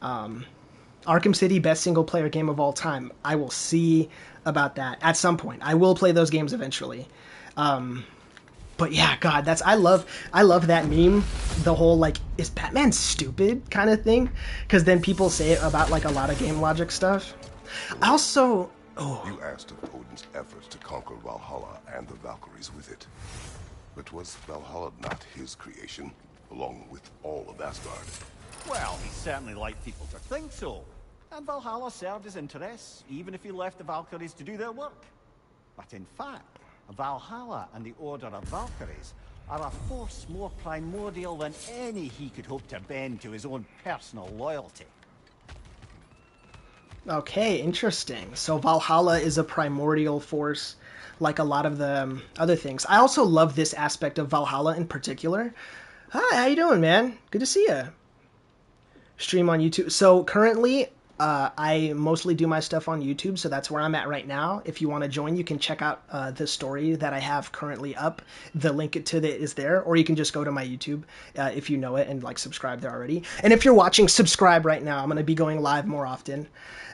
Arkham City, best single-player game of all time. I will see about that at some point. I will play those games eventually. But yeah, God, I love that meme. The whole, like, is Batman stupid kind of thing? Because then people say it about, like, a lot of game logic stuff. I also... Oh. You asked of Odin's efforts to conquer Valhalla and the Valkyries with it. But was Valhalla not his creation, along with all of Asgard? Well, he certainly liked people to think so. And Valhalla served his interests, even if he left the Valkyries to do their work. But in fact, Valhalla and the Order of Valkyries are a force more primordial than any he could hope to bend to his own personal loyalty. Okay, interesting. So Valhalla is a primordial force, like a lot of the other things. I also love this aspect of Valhalla in particular. Hi, how you doing, man? Good to see you. Stream on YouTube. So currently, I mostly do my stuff on YouTube, so that's where I'm at right now. If you want to join, you can check out the story that I have currently up. The link to it is there, or you can just go to my YouTube if you know it and like subscribe there already. And if you're watching, subscribe right now. I'm going to be going live more often.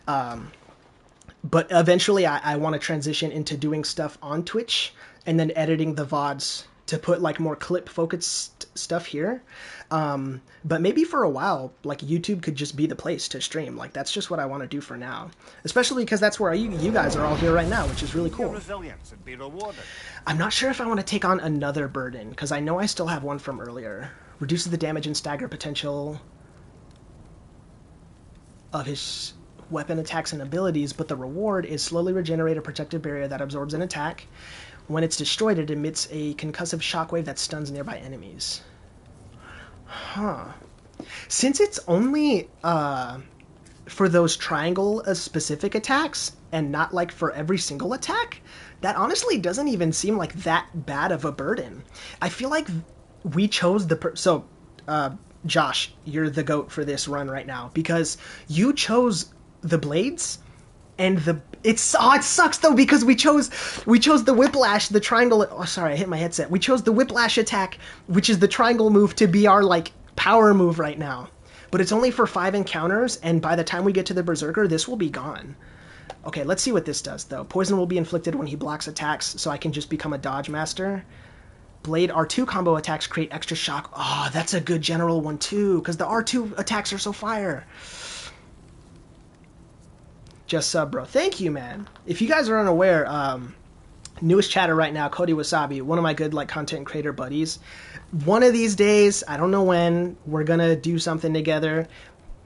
But eventually I want to transition into doing stuff on Twitch and then editing the VODs to put like more clip focused stuff here. But maybe for a while, like YouTube could just be the place to stream. Like that's just what I want to do for now, especially because that's where you guys are all here right now, which is really cool. Resilience and be rewarded. I'm not sure if I want to take on another burden because I know I still have one from earlier. Reduces the damage and stagger potential of his... weapon attacks and abilities, but the reward is slowly regenerate a protective barrier that absorbs an attack. When it's destroyed, it emits a concussive shockwave that stuns nearby enemies. Huh. Since it's only for those triangle specific attacks and not like for every single attack, that honestly doesn't even seem like that bad of a burden. I feel like we chose the Josh, you're the GOAT for this run right now because you chose the blades and it sucks though because we chose the whiplash, the triangle. Oh, sorry, I hit my headset. We chose the whiplash attack, which is the triangle move, to be our like power move right now. But it's only for 5 encounters, and by the time we get to the Berserker, this will be gone. Okay, let's see what this does though. Poison will be inflicted when he blocks attacks, so I can just become a dodge master. Blade R2 combo attacks create extra shock. Oh, that's a good general one too, because the R2 attacks are so fire. Just sub, bro. Thank you, man. If you guys are unaware, newest chatter right now, Cody Wasabi, one of my good like content creator buddies. One of these days, I don't know when, we're gonna do something together.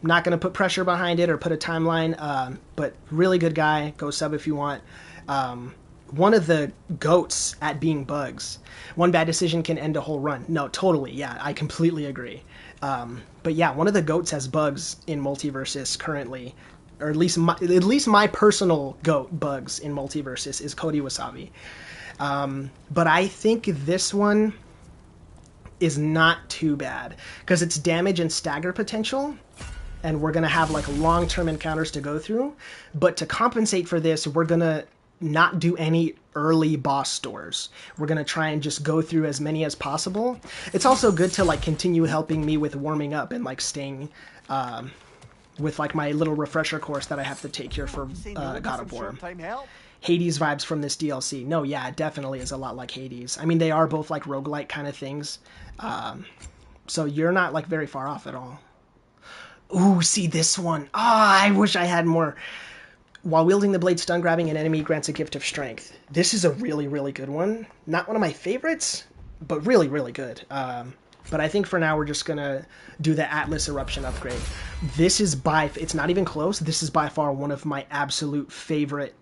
Not gonna put pressure behind it or put a timeline, but really good guy. Go sub if you want. One of the GOATs at being bugs. One bad decision can end a whole run. No, totally. Yeah, I completely agree. But yeah, one of the GOATs has bugs in Multiversus currently, or at least my personal GOAT bugs in Multiversus is Cody Wasabi. But I think this one is not too bad because it's damage and stagger potential, and we're gonna have like long-term encounters to go through. But to compensate for this, we're gonna not do any early boss stores. We're gonna try and just go through as many as possible. It's also good to like continue helping me with warming up and like staying with like my little refresher course that I have to take here for God of War. Hades vibes from this DLC. No, yeah, it definitely is a lot like Hades. I mean, they are both like roguelike kind of things. So you're not like very far off at all. Ooh, see this one. Ah, I wish I had more. While wielding the blade, stun grabbing an enemy grants a gift of strength. This is a really, really good one. Not one of my favorites, but really, really good. But I think for now we're just going to do the Atlas Eruption upgrade. This is it's not even close. This is by far one of my absolute favorite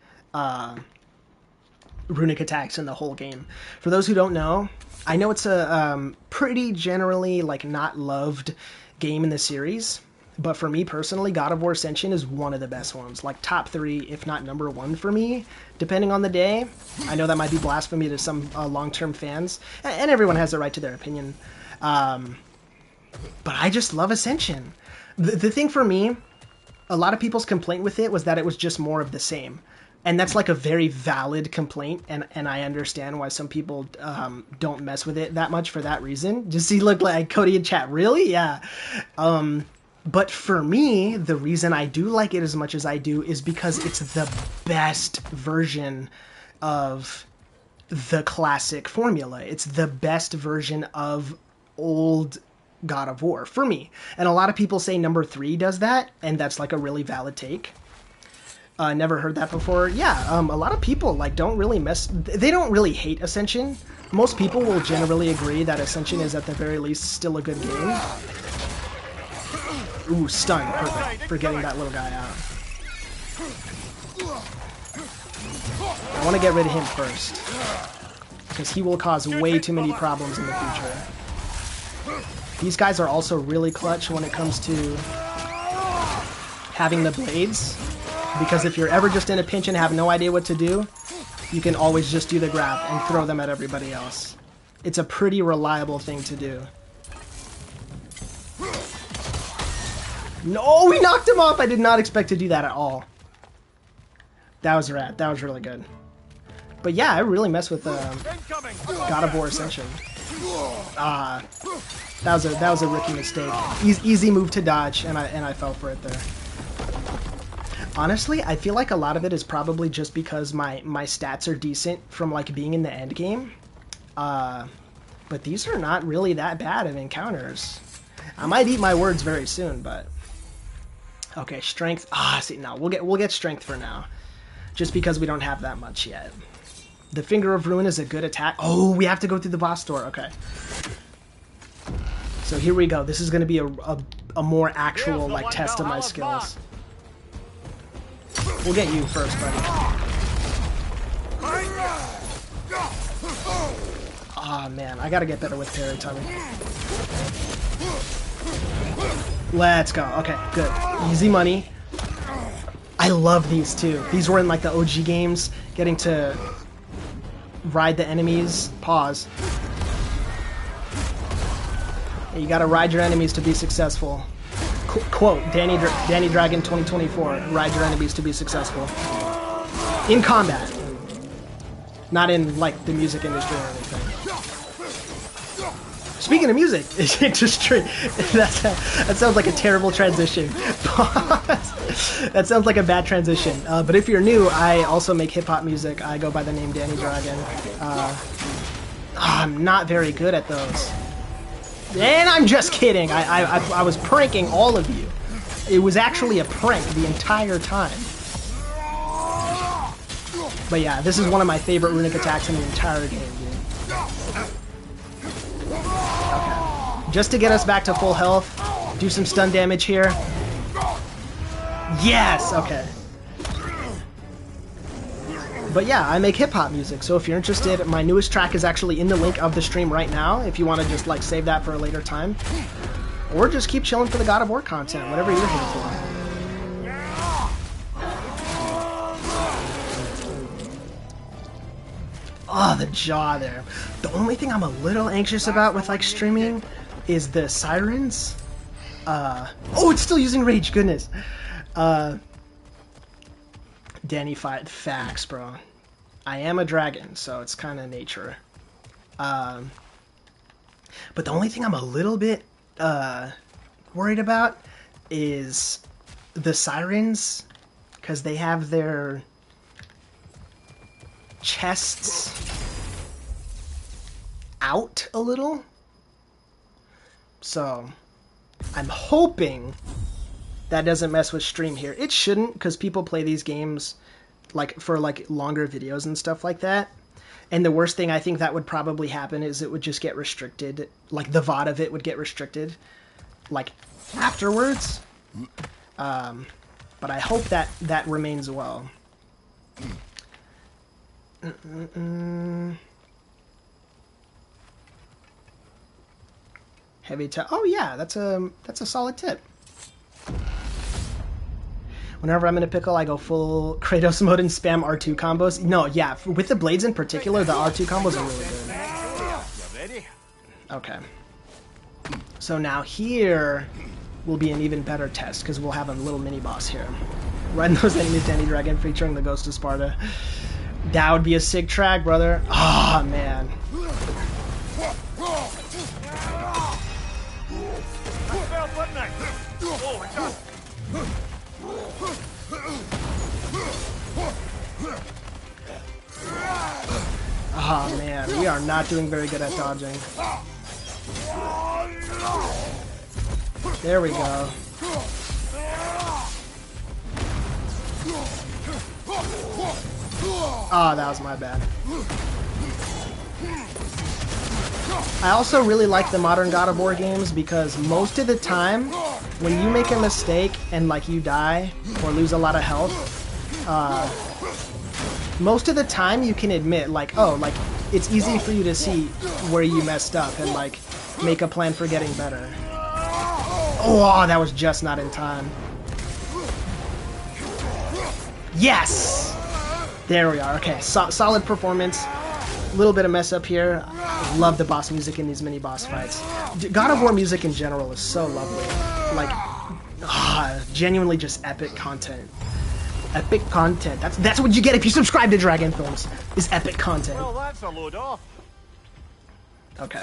runic attacks in the whole game. For those who don't know, I know it's a pretty generally like not loved game in the series. But for me personally, God of War Ascension is one of the best ones. Like top 3, if not number 1 for me, depending on the day. I know that might be blasphemy to some long-term fans. And everyone has the right to their opinion. But I just love Ascension. The thing for me, a lot of people's complaint with it was that it was just more of the same. And that's like a very valid complaint, and I understand why some people don't mess with it that much for that reason. Just see, look like Cody in chat. Really? Yeah. But for me, the reason I do like it as much as I do is because it's the best version of the classic formula. It's the best version of old God of War for me. And a lot of people say number 3 does that, and that's like a really valid take. Never heard that before. Yeah, a lot of people like don't really they don't really hate Ascension. Most people will generally agree that Ascension is at the very least still a good game. Ooh, stun. Perfect. For getting that little guy out. I want to get rid of him first. Because he will cause way too many problems in the future. These guys are also really clutch when it comes to having the blades. Because if you're ever just in a pinch and have no idea what to do, you can always just do the grab and throw them at everybody else. It's a pretty reliable thing to do. No, we knocked him off! I did not expect to do that at all. That was rad. That was really good. But yeah, I really mess with God of War Ascension. That was a rookie mistake. Easy move to dodge, and I fell for it there. Honestly, I feel like a lot of it is probably just because my stats are decent from like being in the end game. But these are not really that bad of encounters. I might eat my words very soon, but okay, strength. See, no, we'll get strength for now, just because we don't have that much yet. The Finger of Ruin is a good attack. Oh, we have to go through the boss door. Okay. So here we go. This is going to be a more actual like test of my skills. We'll get you first, buddy. Ah, man, I gotta get better with parry timing. Let's go. Okay, good. Easy money. I love these too. These were in like the OG games, getting to ride the enemies. Pause. Yeah, you gotta ride your enemies to be successful. Quote, Danny Dragon 2024, ride your enemies to be successful. In combat. Not in, like, the music industry or anything. Speaking of music industry, that sounds like a terrible transition. That sounds like a bad transition. But if you're new, I also make hip-hop music. I go by the name Danny Dragon. I'm not very good at those. And I'm just kidding. I was pranking all of you. It was actually a prank the entire time. But yeah, this is one of my favorite runic attacks in the entire game, dude. Okay. Just to get us back to full health, do some stun damage here. Yes! Okay. But yeah, I make hip-hop music, so if you're interested, my newest track is actually in the link of the stream right now, if you want to just, like, save that for a later time. Or just keep chilling for the God of War content, whatever you're here for. Oh, the jaw there. The only thing I'm a little anxious about with, like, streaming is the sirens. Oh, it's still using rage, goodness. Danny fight facts, bro. I am a dragon, so it's kind of nature. But the only thing I'm a little bit worried about is the sirens, because they have their chests out a little. So I'm hoping that doesn't mess with stream here. It shouldn't, because people play these games like for like longer videos and stuff like that. And the worst thing I think that would probably happen is it would just get restricted. Like the VOD of it would get restricted, like afterwards. But I hope that that remains well. Heavy tip. Oh yeah, that's a solid tip. Whenever I'm in a pickle, I go full Kratos mode and spam R2 combos. No, yeah, with the blades in particular, the R2 combos are really good. Okay. So now here will be an even better test, because we'll have a little mini-boss here. Riding those enemies, Danny Dragon, featuring the Ghost of Sparta. That would be a sick track, brother. Ah, oh, man. Oh man, we are not doing very good at dodging. There we go. Oh, that was my bad. I also really like the modern God of War games because most of the time, when you make a mistake and like you die or lose a lot of health, most of the time you can admit like, oh, like it's easy for you to see where you messed up and like make a plan for getting better. Oh, that was just not in time. Yes! There we are. Okay, solid performance. A little bit of mess up here. I love the boss music in these mini boss fights. God of War music in general is so lovely. Like, genuinely just epic content. Epic content. That's what you get if you subscribe to Dragon Films. Is epic content. Well, that's a load off. Okay.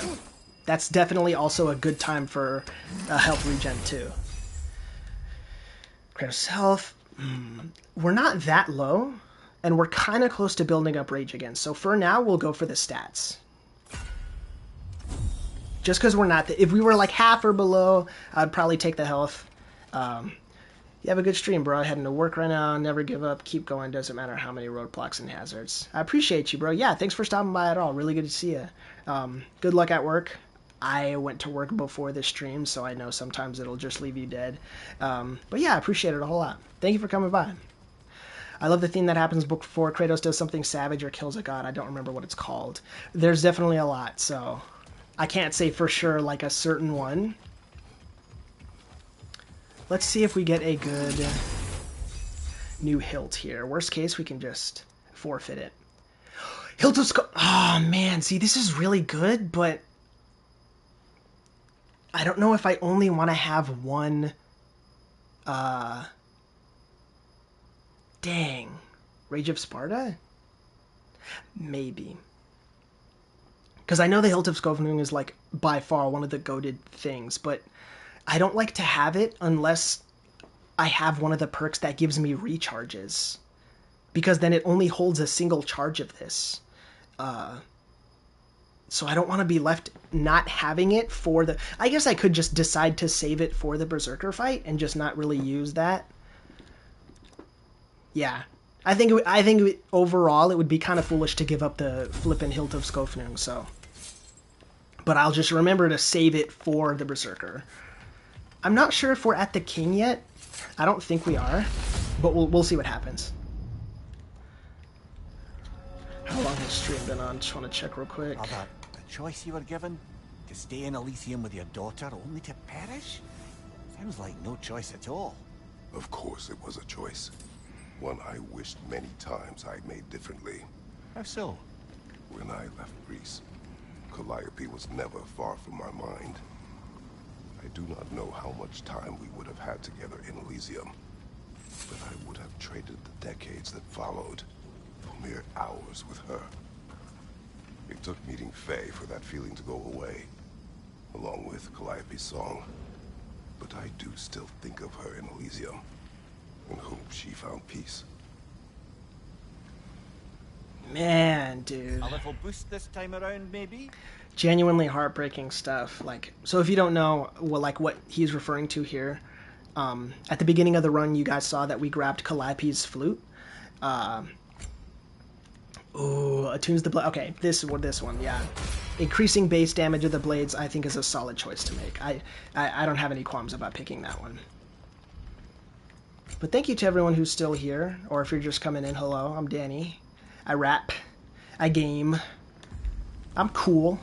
That's definitely also a good time for health regen too. Kratos health. We're not that low, and we're kind of close to building up rage again. So for now, we'll go for the stats. Just because we're not... if we were like half or below, I'd probably take the health. You have a good stream, bro. Heading to work right now. Never give up. Keep going. Doesn't matter how many roadblocks and hazards. I appreciate you, bro. Yeah, thanks for stopping by at all. Really good to see you. Good luck at work. I went to work before this stream, so I know sometimes it'll just leave you dead. But yeah, I appreciate it a whole lot. Thank you for coming by. I love the theme that happens before Kratos does something savage or kills a god. I don't remember what it's called. There's definitely a lot, so I can't say for sure like a certain one. Let's see if we get a good new hilt here. Worst case, we can just forfeit it. Hilt of Skull. Oh, man. See, this is really good, but I don't know if I only want to have one. Dang. Rage of Sparta? Maybe. Because I know the Hilt of Skofnung is, like, by far one of the goated things, but I don't like to have it unless I have one of the perks that gives me recharges. Because then it only holds a single charge of this. So I don't want to be left not having it for the... I guess I could just decide to save it for the Berserker fight and just not really use that. Yeah. I think overall it would be kind of foolish to give up the flippin' Hilt of Skofnung, so... But I'll just remember to save it for the Berserker. I'm not sure if we're at the king yet. I don't think we are, but we'll see what happens. How long has stream been on? Just want to check real quick. Rather, the choice you were given? To stay in Elysium with your daughter only to perish? Sounds like no choice at all. Of course it was a choice. One I wished many times I'd made differently. How so? When I left Greece, Calliope was never far from my mind. I do not know how much time we would have had together in Elysium, but I would have traded the decades that followed for mere hours with her. It took meeting Faye for that feeling to go away, along with Calliope's song. But I do still think of her in Elysium, and hope she found peace. Man, dude. A little boost this time around, maybe? Genuinely heartbreaking stuff. Like, so if you don't know, well, like what he's referring to here, at the beginning of the run, you guys saw that we grabbed Calliope's flute. Attunes the blade. Okay, this one, yeah. Increasing base damage of the blades, I think, is a solid choice to make. I don't have any qualms about picking that one. But thank you to everyone who's still here, or if you're just coming in, hello, I'm Danny. I rap. I game. I'm cool.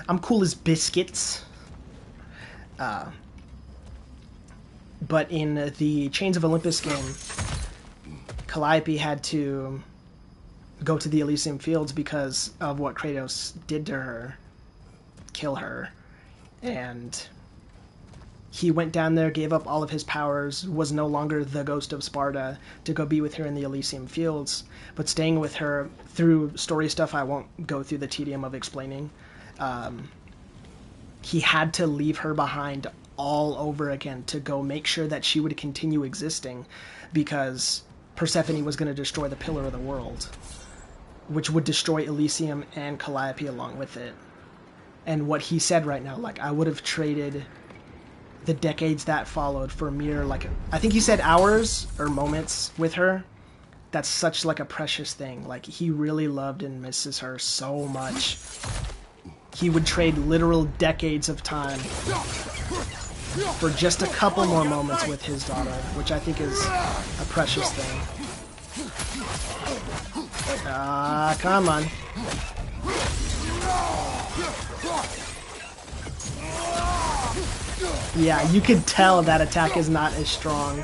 I'm cool as biscuits. But in the Chains of Olympus game, Calliope had to go to the Elysium Fields because of what Kratos did to her. Kill her. And he went down there, gave up all of his powers, was no longer the ghost of Sparta, to go be with her in the Elysium Fields. But staying with her through story stuff I won't go through the tedium of explaining. He had to leave her behind all over again to go make sure that she would continue existing, because Persephone was going to destroy the Pillar of the World, which would destroy Elysium and Calliope along with it. And what he said right now, like, I would have traded the decades that followed for mere, like, I think he said hours or moments with her. That's such, like, a precious thing. Like, he really loved and misses her so much. He would trade literal decades of time for just a couple more moments with his daughter, which I think is a precious thing. Come on. Yeah, you could tell that attack is not as strong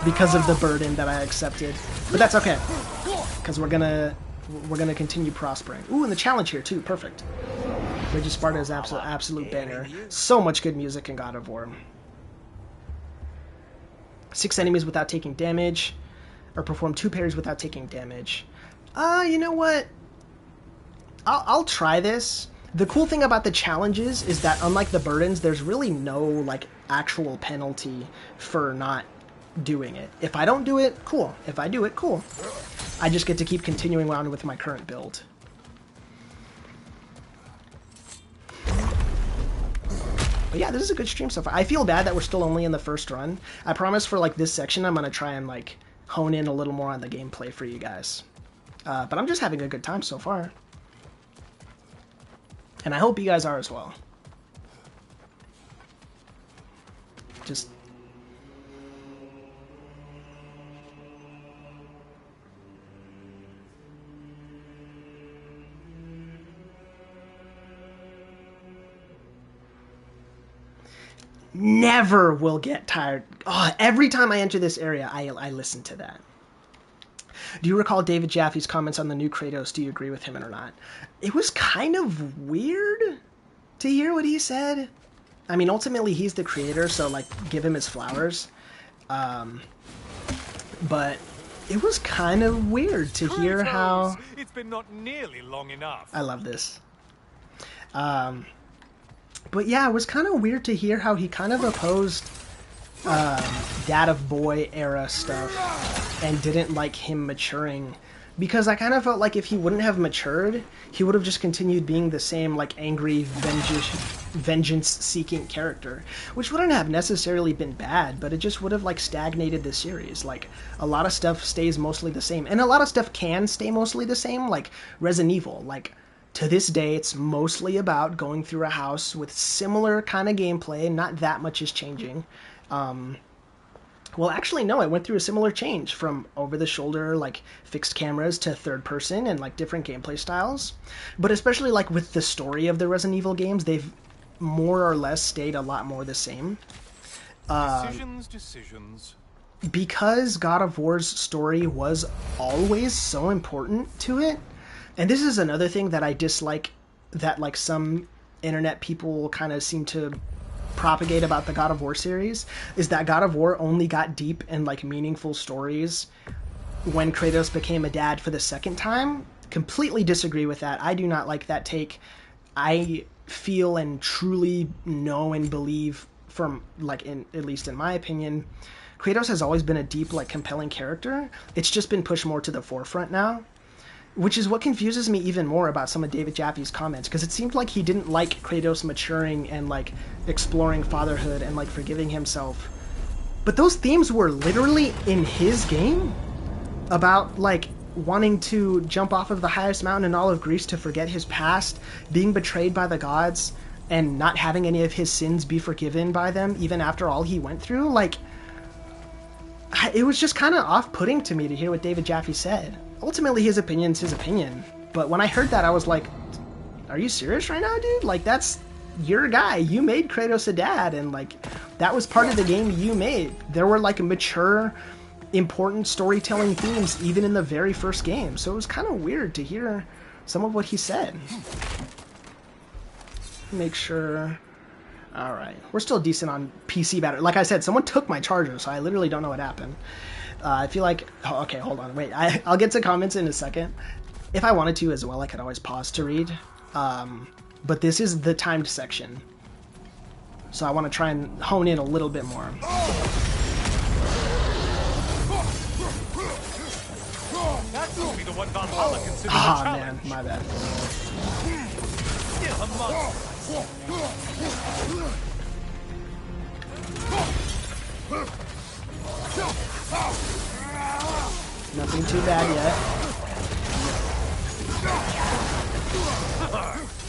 because of the burden that I accepted. But that's okay, because we're gonna continue prospering. Ooh, and the challenge here too, perfect. Rage of Sparta is absolute banger. So much good music in God of War. 6 enemies without taking damage, or perform 2 parries without taking damage. You know what? I'll try this. The cool thing about the challenges is that, unlike the burdens, there's really no, like, actual penalty for not doing it. If I don't do it, cool. If I do it, cool. I just get to keep continuing on with my current build. But yeah, this is a good stream so far. I feel bad that we're still only in the first run. I promise for, like, this section, I'm going to try and, like, hone in a little more on the gameplay for you guys. But I'm just having a good time so far. And I hope you guys are as well. never will get tired. Oh, every time I enter this area, I listen to that. Do you recall David Jaffe's comments on the new Kratos? Do you agree with him or not? It was kind of weird to hear what he said. I mean, ultimately, he's the creator, so, like, give him his flowers. But it was kind of weird to hear how... It's been not nearly long enough. I love this. But yeah, it was kind of weird to hear how he kind of opposed Dad of Boy era stuff and didn't like him maturing, because I kind of felt like if he wouldn't have matured, he would have just continued being the same like angry, vengeance-seeking character, which wouldn't have necessarily been bad, but it just would have like stagnated the series. Like a lot of stuff stays mostly the same, and a lot of stuff can stay mostly the same, like Resident Evil. Like to this day, it's mostly about going through a house with similar kind of gameplay. Not that much is changing. Well, actually, no, I went through a similar change from over-the-shoulder, like, fixed cameras to third-person and, like, different gameplay styles. But especially, like, with the story of the Resident Evil games, they've more or less stayed a lot more the same. Decisions. Because God of War's story was always so important to it, and this is another thing that I dislike that, like, some internet people kind of seem to propagate about the God of War series, is that God of War only got deep and like meaningful stories when Kratos became a dad for the second time. Completely disagree with that. I do not like that take. I feel and truly know and believe, from like, in at least in my opinion, Kratos has always been a deep, like, compelling character. It's just been pushed more to the forefront now, which is what confuses me even more about some of David Jaffe's comments, because it seemed like he didn't like Kratos maturing and, like, exploring fatherhood and, like, forgiving himself. But those themes were literally in his game? About, like, wanting to jump off of the highest mountain in all of Greece to forget his past, being betrayed by the gods, and not having any of his sins be forgiven by them, even after all he went through? Like, it was just kind of off-putting to me to hear what David Jaffe said. Ultimately, his opinion's his opinion. But when I heard that, I was like, are you serious right now, dude? Like, that's your guy. You made Kratos a dad, and, like, that was part of the game you made. There were, like, mature, important storytelling themes even in the very first game. So it was kind of weird to hear some of what he said. Make sure... Alright. We're still decent on PC battery. Like I said, someone took my charger, so I literally don't know what happened. I feel like... Oh, okay, hold on. Wait, I'll get to comments in a second. If I wanted to as well, I could always pause to read. But this is the timed section. So I want to try and hone in a little bit more. That will be the one Valhalla considers a challenge. Man, my bad. Still a monster. Nothing too bad yet.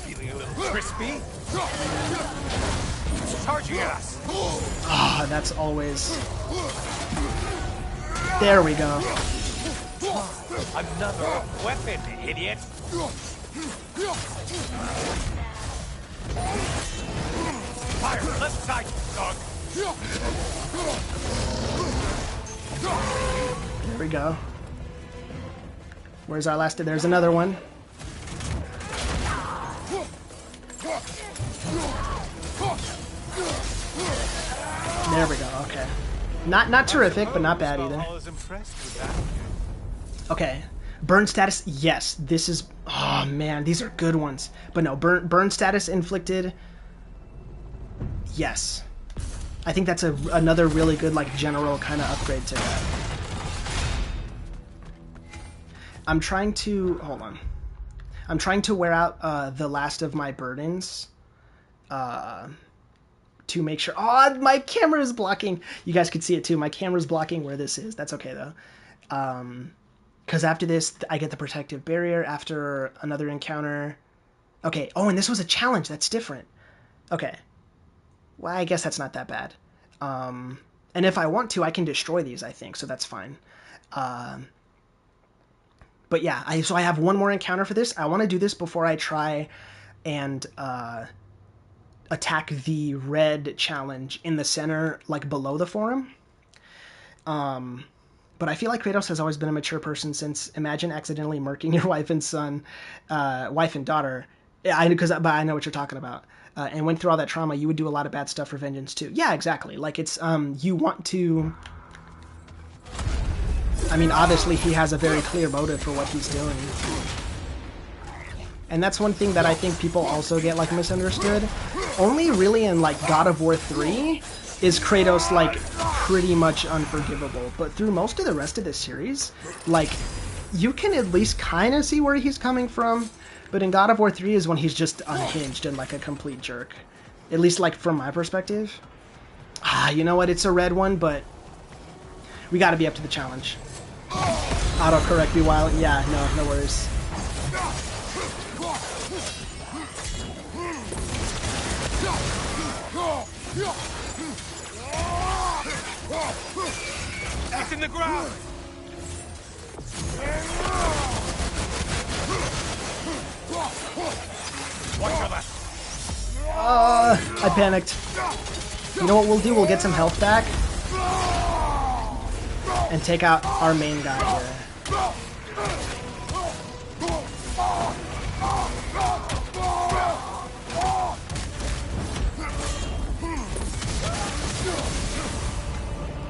Feeling a little crispy? It's charging at us. Ah, that's always... There we go. Another weapon, idiot. Fire, left side, dog. There we go. Where's our last... There's another one. There we go, okay. Not terrific, but not bad either. Okay. Burn status, yes. This is... Oh, man, these are good ones. But no, burn status inflicted... Yes. I think that's another really good, like, general kind of upgrade to that. I'm trying to... Hold on. I'm trying to wear out the last of my burdens. To make sure... Oh, my camera is blocking. You guys can see it, too. My camera's blocking where this is. That's okay, though. Because after this, I get the protective barrier after another encounter. Okay. Oh, and this was a challenge. That's different. Okay. Well, I guess that's not that bad. And if I want to, I can destroy these, I think, so that's fine. But yeah, so I have one more encounter for this. I want to do this before I try and attack the red challenge in the center, like below the forum. But I feel like Kratos has always been a mature person since imagine accidentally murking your wife and daughter. But I know what you're talking about. And went through all that trauma, you would do a lot of bad stuff for vengeance too. Yeah, exactly. Like it's you want to. I mean, obviously he has a very clear motive for what he's doing. And that's one thing that I think people also get like misunderstood. Only really in like God of War 3 is Kratos like pretty much unforgivable. But through most of the rest of this series, like you can at least kind of see where he's coming from. But in God of War 3 is when he's just unhinged and like a complete jerk. At least like from my perspective. You know what? It's a red one, but we got to be up to the challenge. Autocorrect me while... Yeah, no worries. It's in the ground! Watch your left. I panicked. You know what we'll do? We'll get some health back. And take out our main guy here.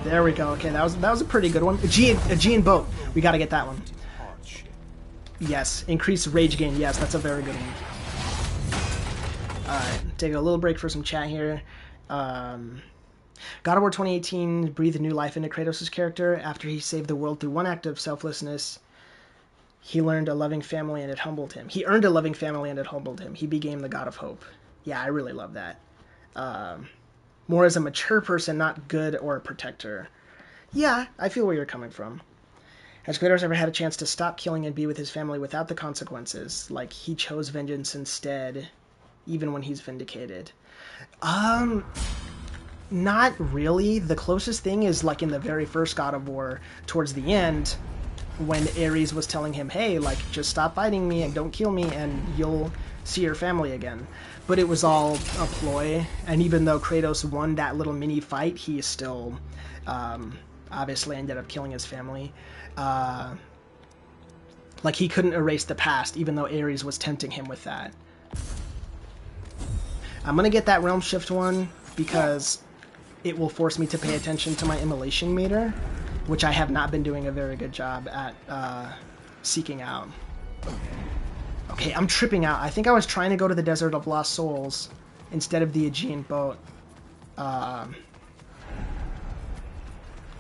There we go. Okay, that was a pretty good one. Aegean boat. We got to get that one. Yes, increase rage gain. Yes, that's a very good one. Alright, take a little break for some chat here. God of War 2018 breathed new life into Kratos' character. After he saved the world through one act of selflessness, he learned a loving family and it humbled him. He earned a loving family and it humbled him. He became the god of hope. Yeah, I really love that. More as a mature person, not good or a protector. Yeah, I feel where you're coming from. Has Kratos ever had a chance to stop killing and be with his family without the consequences? Like, he chose vengeance instead, even when he's vindicated. Not really. The closest thing is, like, in the very first God of War, towards the end, when Ares was telling him, hey, like, just stop fighting me and don't kill me and you'll see your family again. But it was all a ploy, and even though Kratos won that little mini fight, he still obviously ended up killing his family. Like, he couldn't erase the past, even though Ares was tempting him with that. I'm gonna get that Realm Shift one, because it will force me to pay attention to my immolation meter, which I have not been doing a very good job at seeking out. Okay, I'm tripping out. I think I was trying to go to the Desert of Lost Souls instead of the Aegean boat.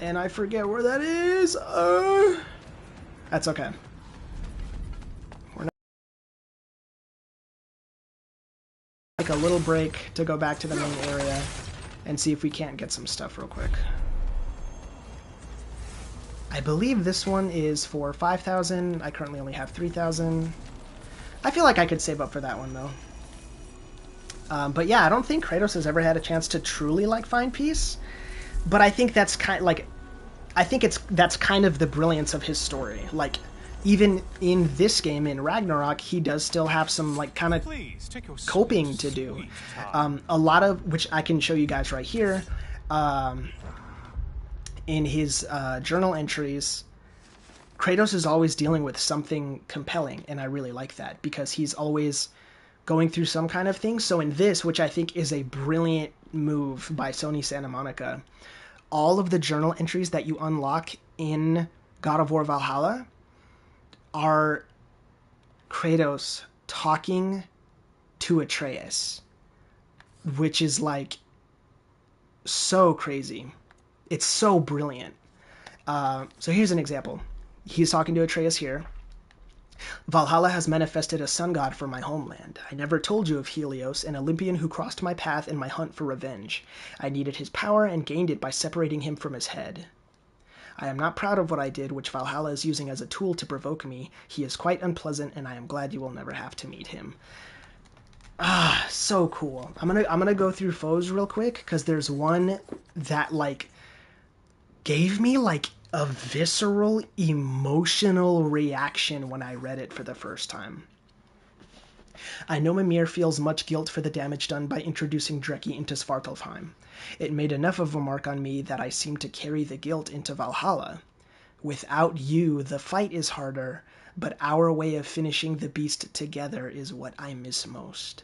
And I forget where that is. That's okay. We're not... Take a little break to go back to the main area and see if we can't get some stuff real quick. I believe this one is for 5,000. I currently only have 3,000. I feel like I could save up for that one, though. But yeah, I don't think Kratos has ever had a chance to truly, like, find peace. But I think that's kind of, like... I think that's kind of the brilliance of his story. Like, even in this game, in Ragnarok, he does still have some, like, kind of coping to do. A lot of, which I can show you guys right here, in his journal entries, Kratos is always dealing with something compelling, and I really like that, because he's always going through some kind of thing. So in this, which I think is a brilliant move by Sony Santa Monica, all of the journal entries that you unlock in God of War Valhalla are Kratos talking to Atreus, which is, like, so crazy. It's so brilliant. So here's an example. He's talking to Atreus here. Valhalla has manifested a sun god for my homeland. I never told you of Helios, an Olympian who crossed my path in my hunt for revenge. I needed his power and gained it by separating him from his head. I am not proud of what I did, which Valhalla is using as a tool to provoke me. He is quite unpleasant, and I am glad you will never have to meet him. Ah, so cool. I'm gonna go through foes real quick, because there's one that, like, gave me, like, a visceral, emotional reaction when I read it for the first time. I know Mimir feels much guilt for the damage done by introducing Dreki into Svartalfheim. It made enough of a mark on me that I seem to carry the guilt into Valhalla. Without you, the fight is harder, but our way of finishing the beast together is what I miss most.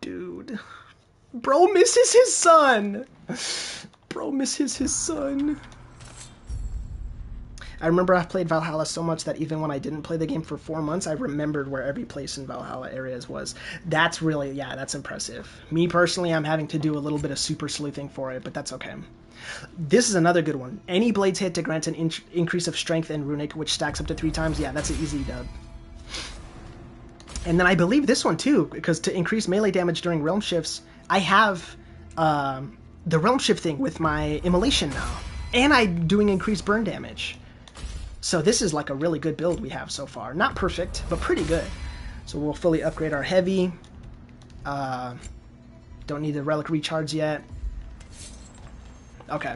Dude. Bro misses his son! Bro misses his son. I remember I played Valhalla so much that even when I didn't play the game for 4 months, I remembered where every place in Valhalla areas was. That's really, yeah, that's impressive. Me personally, I'm having to do a little bit of super sleuthing for it, but that's okay. This is another good one. Any blades hit to grant an increase of strength and runic, which stacks up to 3 times. Yeah, that's an easy dub. And then I believe this one too, because to increase melee damage during realm shifts, I have the realm shift thing with my immolation now. And I'm doing increased burn damage. So this is like a really good build we have so far. Not perfect, but pretty good. So we'll fully upgrade our heavy. Don't need the relic recharge yet. Okay.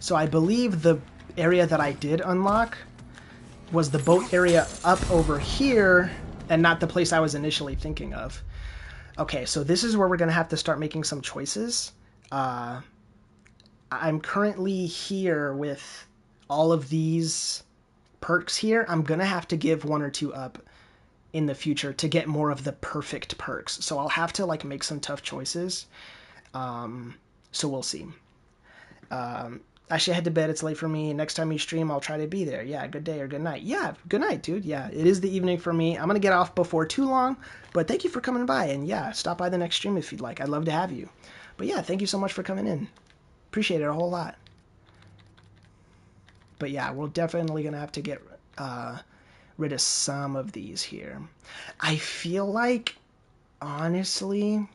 So I believe the area that I did unlock was the boat area up over here, and not the place I was initially thinking of. Okay, so this is where we're going to have to start making some choices. I'm currently here with all of these perks here. I'm going to have to give 1 or 2 up in the future to get more of the perfect perks. So I'll have to like make some tough choices. So we'll see. Actually, I head to bed. It's late for me. Next time you stream, I'll try to be there. Yeah, good day or good night. Yeah, good night, dude. Yeah, it is the evening for me. I'm going to get off before too long, but thank you for coming by. And yeah, stop by the next stream if you'd like. I'd love to have you. But yeah, thank you so much for coming in. Appreciate it a whole lot. But yeah, we're definitely going to have to get rid of some of these here. I feel like, honestly,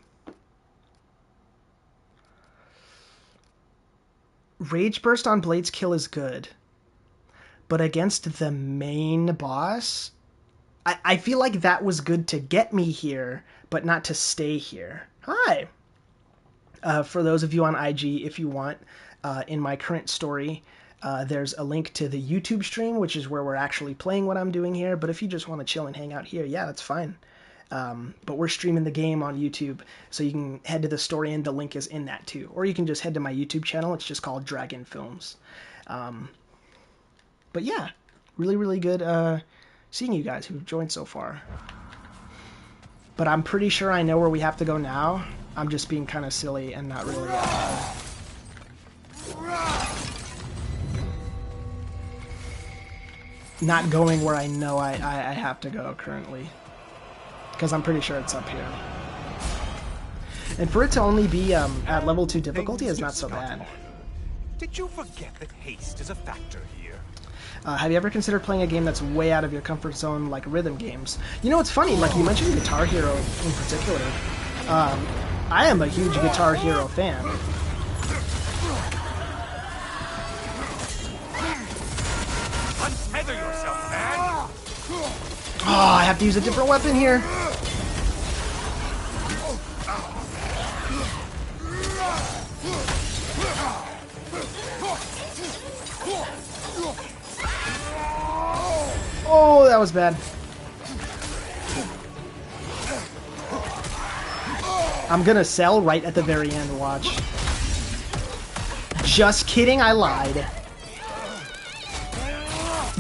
Rage Burst on Blade's Kill is good. But against the main boss, I feel like that was good to get me here, but not to stay here. Hi! For those of you on IG, if you want, in my current story, there's a link to the YouTube stream, which is where we're actually playing what I'm doing here. But if you just want to chill and hang out here, yeah, that's fine. But we're streaming the game on YouTube, so you can head to the story and the link is in that too. Or you can just head to my YouTube channel. It's just called Dragon Films. But yeah, really, really good seeing you guys who've joined so far. But I'm pretty sure I know where we have to go now. I'm just being kind of silly and not really... not going where I know I have to go currently. Because I'm pretty sure it's up here. And for it to only be at level 2 difficulty is not so bad. Did you forget that haste is a factor here? Have you ever considered playing a game that's way out of your comfort zone, like rhythm games? You know, it's funny, like you mentioned Guitar Hero in particular. I am a huge Guitar Hero fan. Untether yourself, man! Oh, I have to use a different weapon here. Oh, that was bad. I'm gonna sell right at the very end, watch. Just kidding, I lied.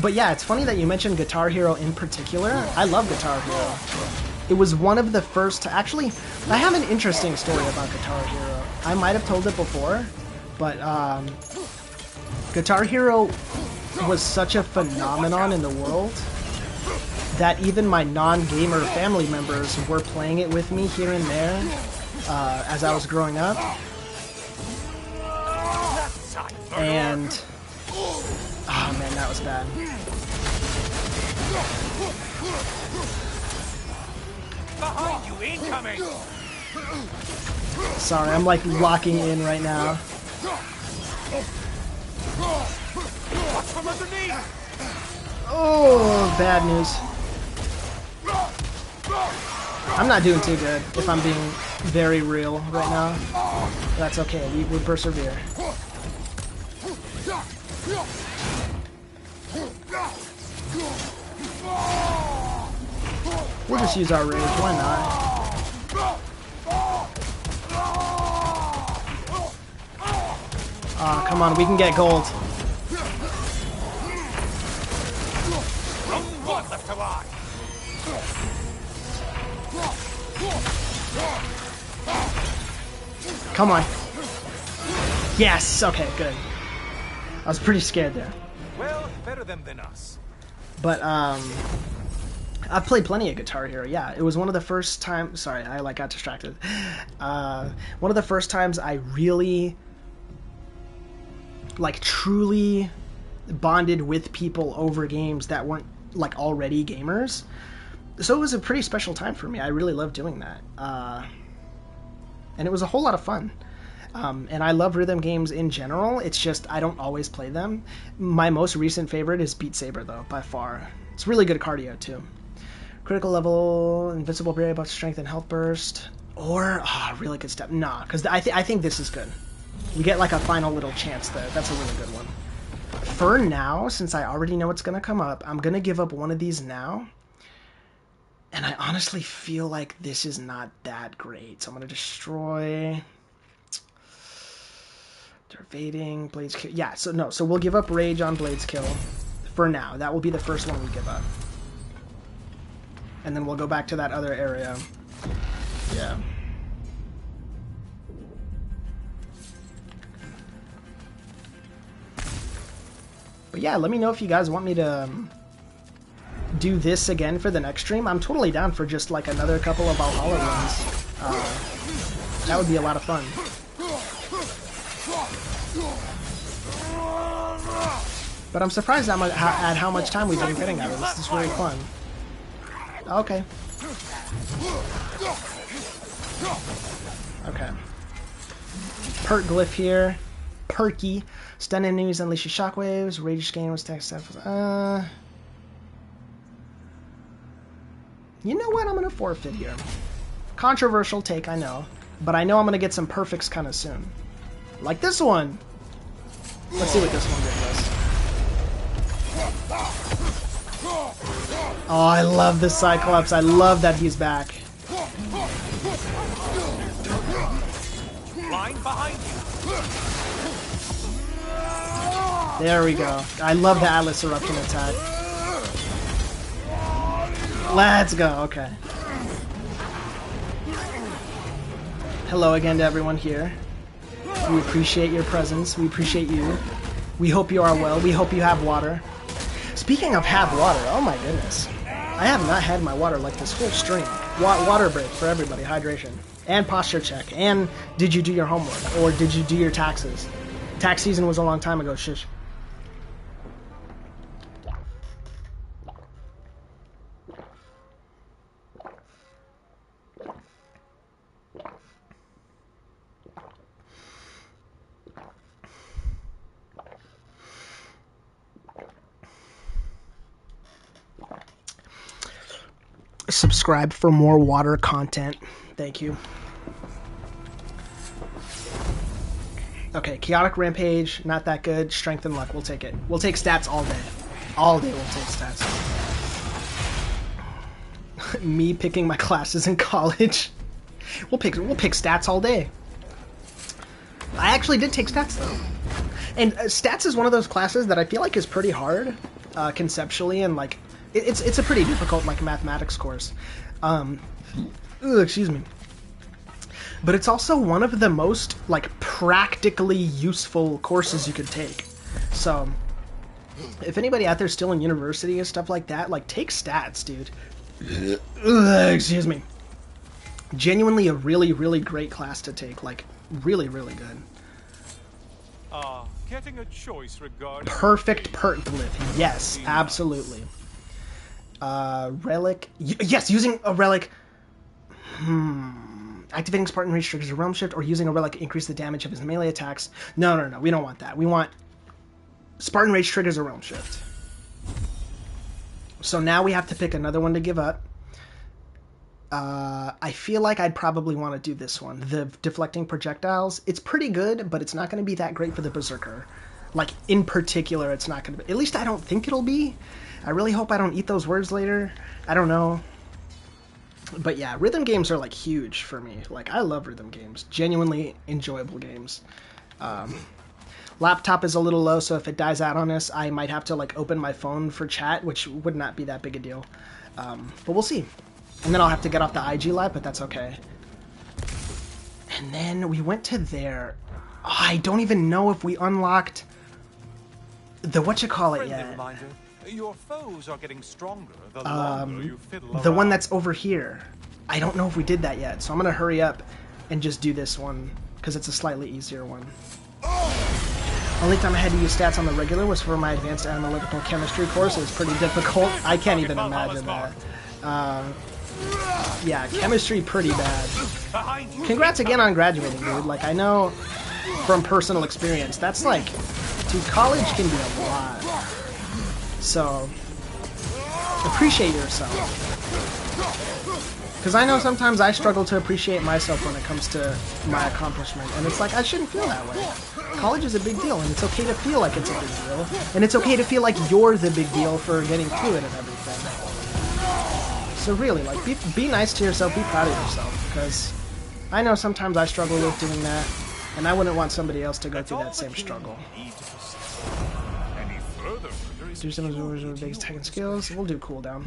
But yeah, it's funny that you mentioned Guitar Hero in particular. I love Guitar Hero. It was one of the first to... Actually, I have an interesting story about Guitar Hero. I might have told it before, but Guitar Hero was such a phenomenon in the world that even my non-gamer family members were playing it with me here and there as I was growing up. And... oh man, that was bad. Behind you, incoming! Sorry, I'm like locking in right now. Watch from underneath! Oh, bad news. I'm not doing too good, if I'm being very real right now. That's okay, we persevere. We'll just use our rage, why not? Aw, come on, we can get gold. Come on. Yes, okay, good. I was pretty scared there. Well, better them than us. But, I've played plenty of Guitar Hero, yeah. It was one of the first times... Sorry, I, like, got distracted. One of the first times I really, like, truly bonded with people over games that weren't, like, already gamers. So it was a pretty special time for me. I really loved doing that. And it was a whole lot of fun. And I love rhythm games in general. It's just I don't always play them. My most recent favorite is Beat Saber, though, by far. It's really good cardio, too. Critical level, invincible barrier, buff strength, and health burst. Or, really good step. Nah, because I think this is good. You get, like, a final little chance there. That's a really good one. For now, since I already know what's going to come up, I'm going to give up one of these now. And I honestly feel like this is not that great. So I'm going to destroy... Evading, Blades Kill. Yeah, so we'll give up Rage on Blades Kill for now. That will be the first one we give up. And then we'll go back to that other area. Yeah. But yeah, let me know if you guys want me to do this again for the next stream. I'm totally down for just like another couple of Valhalla runs. That would be a lot of fun. But I'm surprised at how much time we've been getting out of this. This is really fun. Okay. Okay. Perk glyph here. Perky. Stun enemies, unleashes shockwaves. Rage gain was text stuff. You know what? I'm gonna forfeit here. Controversial take, I know. But I know I'm gonna get some perfects kind of soon. Like this one. Let's see what this one gives us. Oh, I love the Cyclops. I love that he's back. Line behind you. There we go. I love the Atlas Eruption attack. Let's go. Okay. Hello again to everyone here. We appreciate your presence. We appreciate you. We hope you are well. We hope you have water. Speaking of have water, oh my goodness. I have not had my water like this whole stream. Water break for everybody, hydration. And posture check. And did you do your homework? Or did you do your taxes? Tax season was a long time ago, shish. Subscribe for more water content. Thank you. Okay, Chaotic Rampage, not that good. Strength and Luck, we'll take it. We'll take stats all day. All day we'll take stats. Me picking my classes in college. We'll pick stats all day. I actually did take stats though. And stats is one of those classes that I feel like is pretty hard conceptually, and like it's a pretty difficult like mathematics course. Excuse me. But it's also one of the most like practically useful courses you could take. So if anybody out there still in university and stuff like that, like take stats, dude. Excuse me. Genuinely a really, really great class to take. Like really, really good. Getting a choice regarding Perfect perk glyph. Yes, absolutely. Relic. Yes, using a relic. Activating Spartan Rage triggers a realm shift, or using a relic increase the damage of his melee attacks. No, we don't want that. We want Spartan Rage triggers a realm shift. So now we have to pick another one to give up. I feel like I'd probably want to do this one. The deflecting projectiles. It's pretty good, but it's not going to be that great for the Berserker. Like, in particular, it's not going to be. At least I don't think it'll be. I really hope I don't eat those words later. I don't know. But yeah, rhythm games are like huge for me. Like I love rhythm games, genuinely enjoyable games. Laptop is a little low, so if it dies out on us, I might have to like open my phone for chat, which would not be that big a deal. But we'll see. And then I'll have to get off the IG live, but that's okay. And then we went to there. Oh, I don't even know if we unlocked the whatchamacallit yet. Reminder, your foes are getting stronger the longer you fiddle The one around. that's over here. I don't know if we did that yet, so I'm gonna hurry up and just do this one because it's a slightly easier one. Only time I had to use stats on the regular was for my advanced analytical chemistry course. It was pretty difficult. I can't even imagine that. Yeah, chemistry pretty bad. Behind you. Congrats again on graduating, dude. Like, I know from personal experience, that's like, dude, college can be a lot. So, appreciate yourself. Because I know sometimes I struggle to appreciate myself when it comes to my accomplishment. And it's like, I shouldn't feel that way. College is a big deal, and it's okay to feel like it's a big deal. And it's okay to feel like you're the big deal for getting through it and everything. So really, like, be nice to yourself, be proud of yourself. Because I know sometimes I struggle with doing that, and I wouldn't want somebody else to go through that same struggle. Any further murder is Do some of the biggest tech and skills. We'll do cooldown.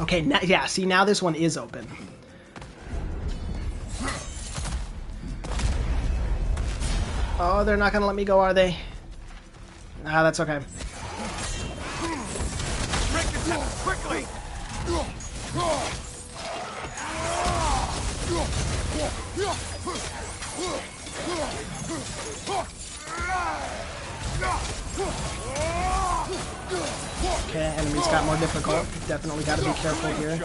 Okay, now, yeah, see, now this one is open. Oh, they're not gonna let me go, are they? Ah, that's okay. quickly. Okay, enemies got more difficult. Definitely gotta be careful here.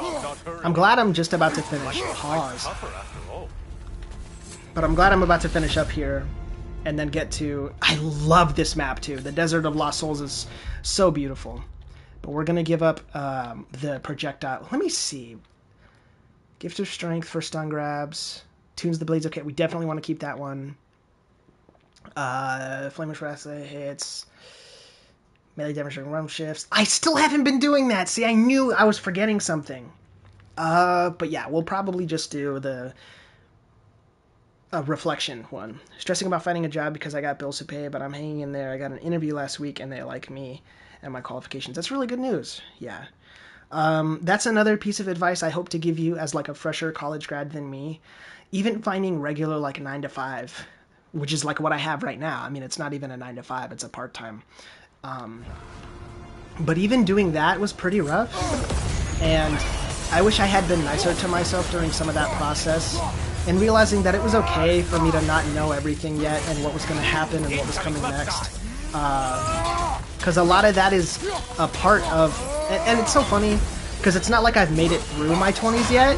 I'm glad I'm just about to finish. Pause. But I'm glad I'm about to finish up here and then get to... I love this map too. The Desert of Lost Souls is so beautiful. But we're gonna give up the projectile. Let me see. Gift of Strength for stun grabs. Tunes the blades. Okay, we definitely want to keep that one. Flamish Wrath hits. Melee damage during run shifts. I still haven't been doing that. See, I knew I was forgetting something. But yeah, we'll probably just do the reflection one. Stressing about finding a job because I got bills to pay, but I'm hanging in there. I got an interview last week and they like me and my qualifications. That's really good news. Yeah. That's another piece of advice I hope to give you as like a fresher college grad than me. Even finding regular like 9 to 5, which is like what I have right now. I mean, it's not even a 9 to 5, it's a part-time. But even doing that was pretty rough. And I wish I had been nicer to myself during some of that process. And realizing that it was okay for me to not know everything yet and what was going to happen and what was coming next. Because a lot of that is a part of... And it's so funny, because it's not like I've made it through my 20s yet,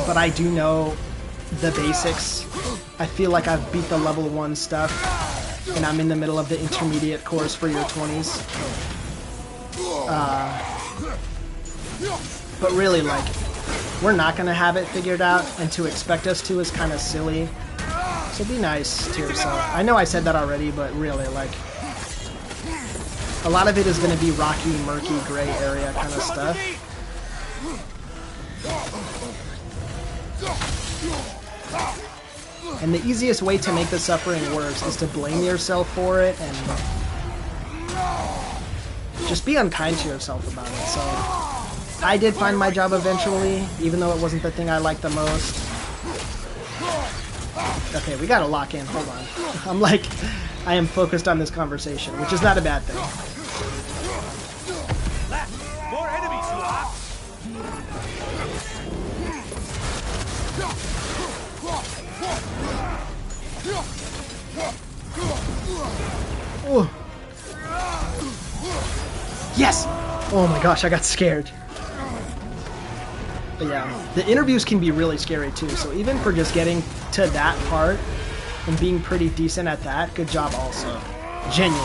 but I do know the basics. I feel like I've beat the level 1 stuff, and I'm in the middle of the intermediate course for your 20s. But really, like, we're not going to have it figured out, and to expect us to is kind of silly. So be nice to yourself. I know I said that already, but really, like, a lot of it is going to be rocky, murky, gray area kind of stuff. And the easiest way to make the suffering worse is to blame yourself for it and just be unkind to yourself about it. So I did find my job eventually, even though it wasn't the thing I liked the most. Okay, we gotta lock in. Hold on. I'm like, I am focused on this conversation, which is not a bad thing. More enemies, you are. Oh. Yes! Oh my gosh, I got scared. But yeah, the interviews can be really scary too, so even for just getting to that part and being pretty decent at that, good job also. Genuinely.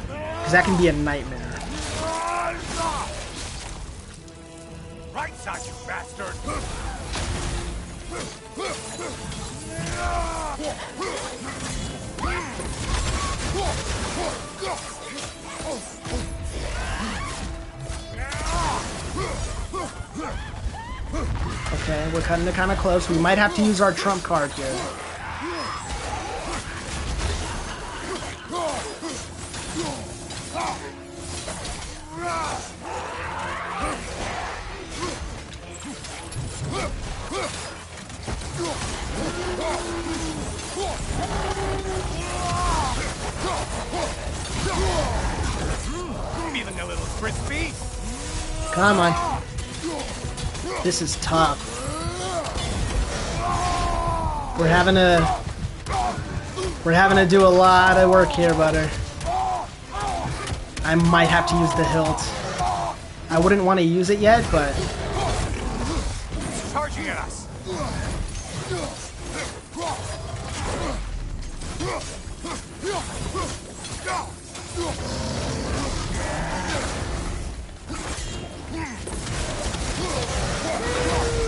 Because that can be a nightmare. Right side, you bastard. Okay, we're cutting it kind of close. We might have to use our trump card here. Feeling a little crispy? Come on. This is tough. We're having to do a lot of work here, butter. I might have to use the hilt. I wouldn't want to use it yet, but Charging at us.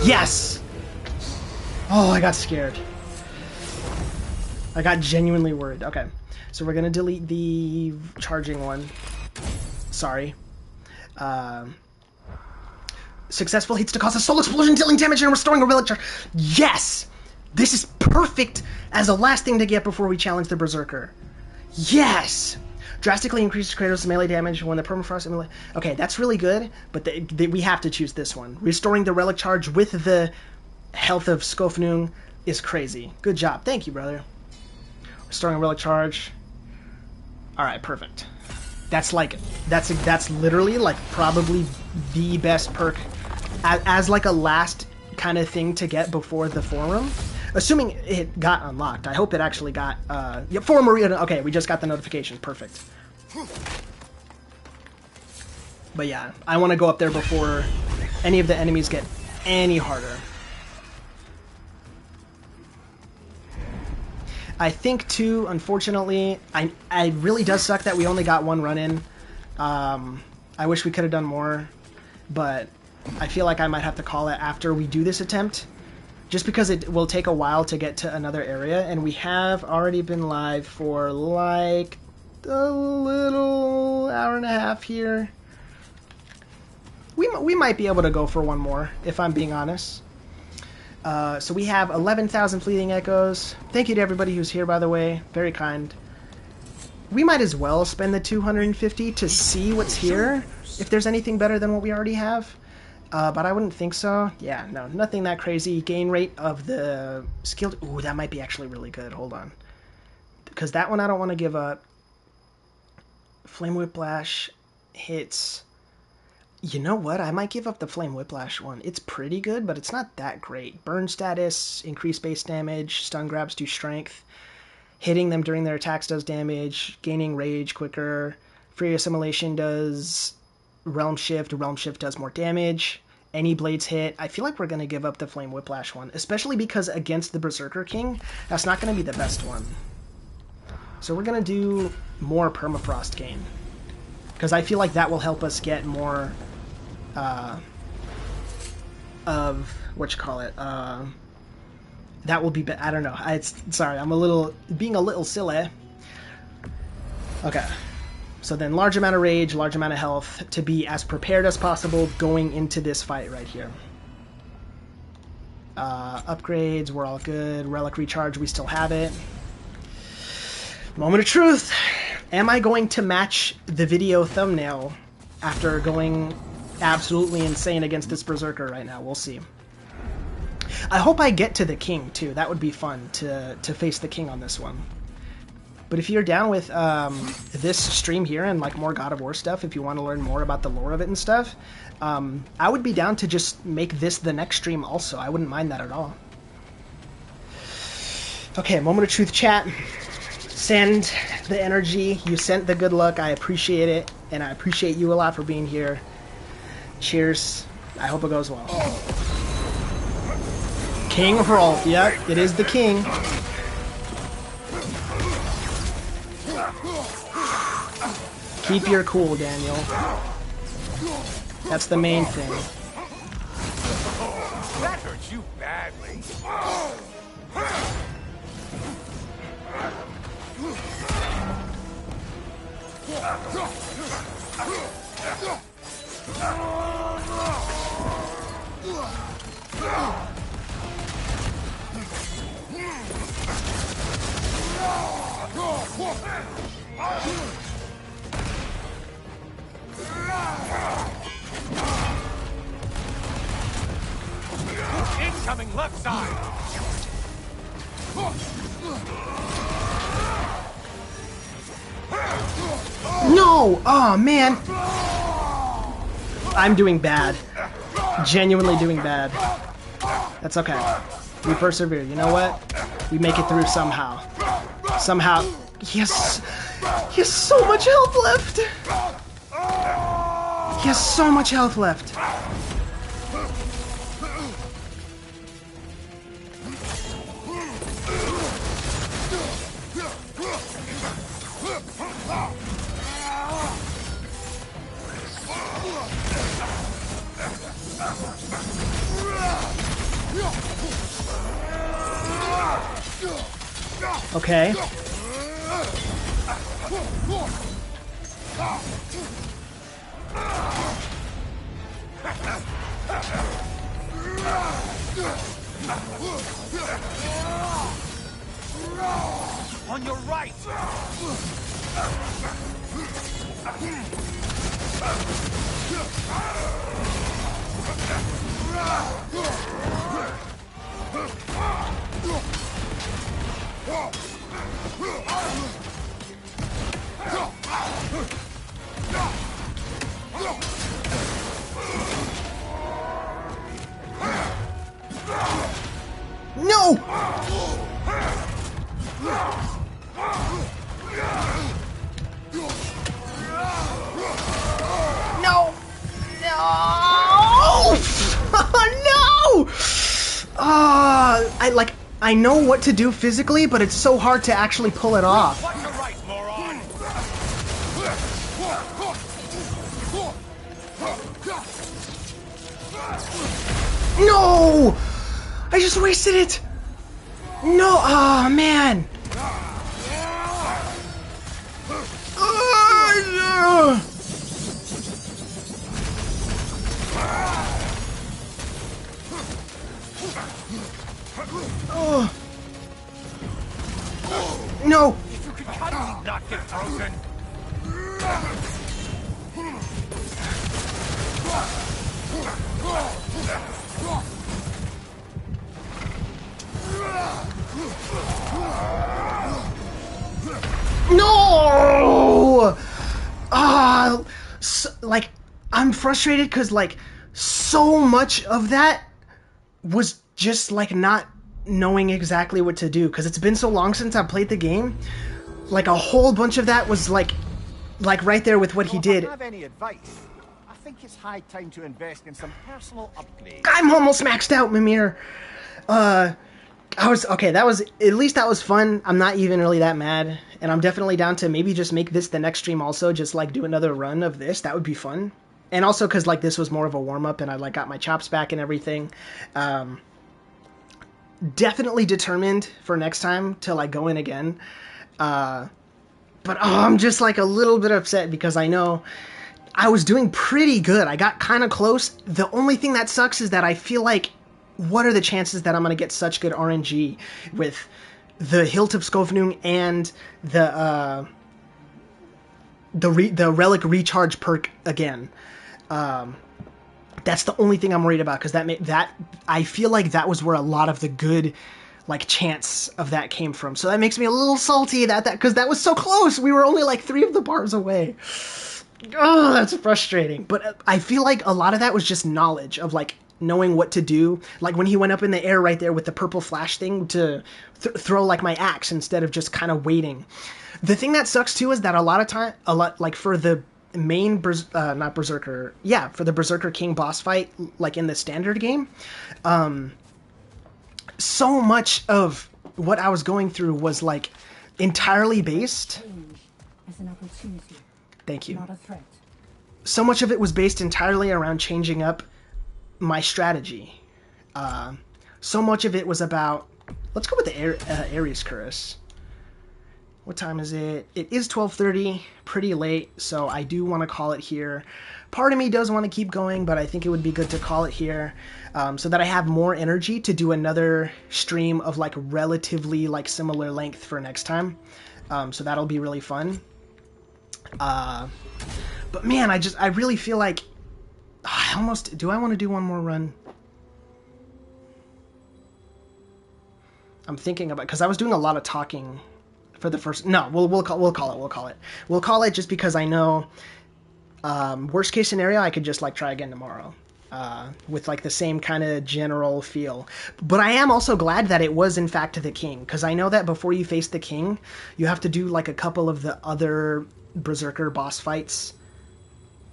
yes! Oh, I got scared. I got genuinely worried. Okay, so we're gonna delete the charging one. Sorry. Successful hits to cause a soul explosion, dealing damage and restoring a relic charge. Yes! This is perfect as a last thing to get before we challenge the Berserker. Yes! Drastically increases Kratos' melee damage when the permafrost... Okay, that's really good, but we have to choose this one. Restoring the relic charge with the health of Skofnung is crazy. Good job. Thank you, brother. Restoring a relic charge. Alright, perfect. That's literally like probably the best perk as like a last kind of thing to get before the forum. Assuming it got unlocked. I hope it actually got yeah, forum arena. Okay, we just got the notification. Perfect. But yeah, I want to go up there before any of the enemies get any harder. I think too, unfortunately, it really does suck that we only got one run in. I wish we could have done more, but I feel like I might have to call it after we do this attempt, just because it will take a while to get to another area, and we have already been live for like a little hour and a half here. We might be able to go for one more, if I'm being honest. So we have 11,000 fleeting echoes. Thank you to everybody who's here, by the way. Very kind. We might as well spend the 250 to see what's here, if there's anything better than what we already have. But I wouldn't think so. Yeah, no, nothing that crazy. Gain rate of the skilled... Ooh, that might be actually really good. Hold on. Because that one I don't want to give up. Flame Whiplash hits... You know what? I might give up the Flame Whiplash one. It's pretty good, but it's not that great. Burn status, increased base damage, stun grabs do strength. Hitting them during their attacks does damage. Gaining rage quicker. Free assimilation does realm shift. Realm shift does more damage. Any blades hit. I feel like we're going to give up the Flame Whiplash one, especially because against the Berserker King, that's not going to be the best one. So we're going to do more permafrost gain, because I feel like that will help us get more of that will be I don't know. Sorry, I'm being a little silly. Okay. So then large amount of rage, large amount of health to be as prepared as possible going into this fight right here. Upgrades, we're all good. Relic recharge, we still have it. Moment of truth. Am I going to match the video thumbnail after going absolutely insane against this Berserker right now? We'll see. I hope I get to the King, too. That would be fun, to face the King on this one. But if you're down with this stream here and like more God of War stuff, if you want to learn more about the lore of it and stuff, I would be down to just make this the next stream also. I wouldn't mind that at all. Okay, moment of truth, chat. Send the energy. You sent the good luck. I appreciate it, and I appreciate you a lot for being here. Cheers. I hope it goes well. King Hrolf. Yep, it is the king. Keep your cool, Daniel. That's the main thing. That hurt you badly. No! Oh, man! I'm doing bad. Genuinely doing bad. That's okay. We persevere. You know what? We make it through somehow. Somehow. He has so much health left! He has so much health left. Okay. On your right! No! No! No! No! I know what to do physically, but it's so hard to actually pull it off. Watch your right, moron! No! I just wasted it! No! Oh, man! Oh. No! If you could cut me, not get frozen! No! Like, I'm frustrated because, like, so much of that was just, like, not knowing exactly what to do. Because it's been so long since I played the game. Like, a whole bunch of that was, like right there with what he did. If I have any advice, I think it's high time to invest in some personal upgrades. I'm almost maxed out, Mimir. At least that was fun. I'm not even really that mad, and I'm definitely down to maybe just make this the next stream also, just like do another run of this. That would be fun. And also because like this was more of a warm-up and I like got my chops back and everything. Definitely determined for next time to like go in again. But I'm just like a little bit upset because I know I was doing pretty good. I got kind of close. The only thing that sucks is that I feel like, what are the chances that I'm going to get such good RNG with the Hilt of Skofnung and the Relic Recharge perk again? That's the only thing I'm worried about because that I feel like that was where a lot of the good like chance of that came from. So that makes me a little salty that because that was so close. We were only like 3 of the bars away. Oh, that's frustrating. But I feel like a lot of that was just knowledge of like knowing what to do. Like when he went up in the air right there with the purple flash thing to throw like my axe instead of just kind of waiting. The thing that sucks too is that like for the main for the Berserker King boss fight, like in the standard game, so much of what I was going through was like entirely based. As an opportunity, Thank you. not a threat. So much of it was based entirely around changing up my strategy. So much of it was about. Let's go with the Ares Curse. What time is it? It is 12:30, pretty late, so I do want to call it here. Part of me does want to keep going, but I think it would be good to call it here so that I have more energy to do another stream of like relatively like similar length for next time. So that'll be really fun. But man, I really feel like do I want to do one more run? I'm thinking about, because I was doing a lot of talking for the first. No, we'll call it just because I know. Worst case scenario, I could just like try again tomorrow. With like the same kind of general feel. But I am also glad that it was in fact the king, because I know that before you face the king, you have to do like a couple of the other Berserker boss fights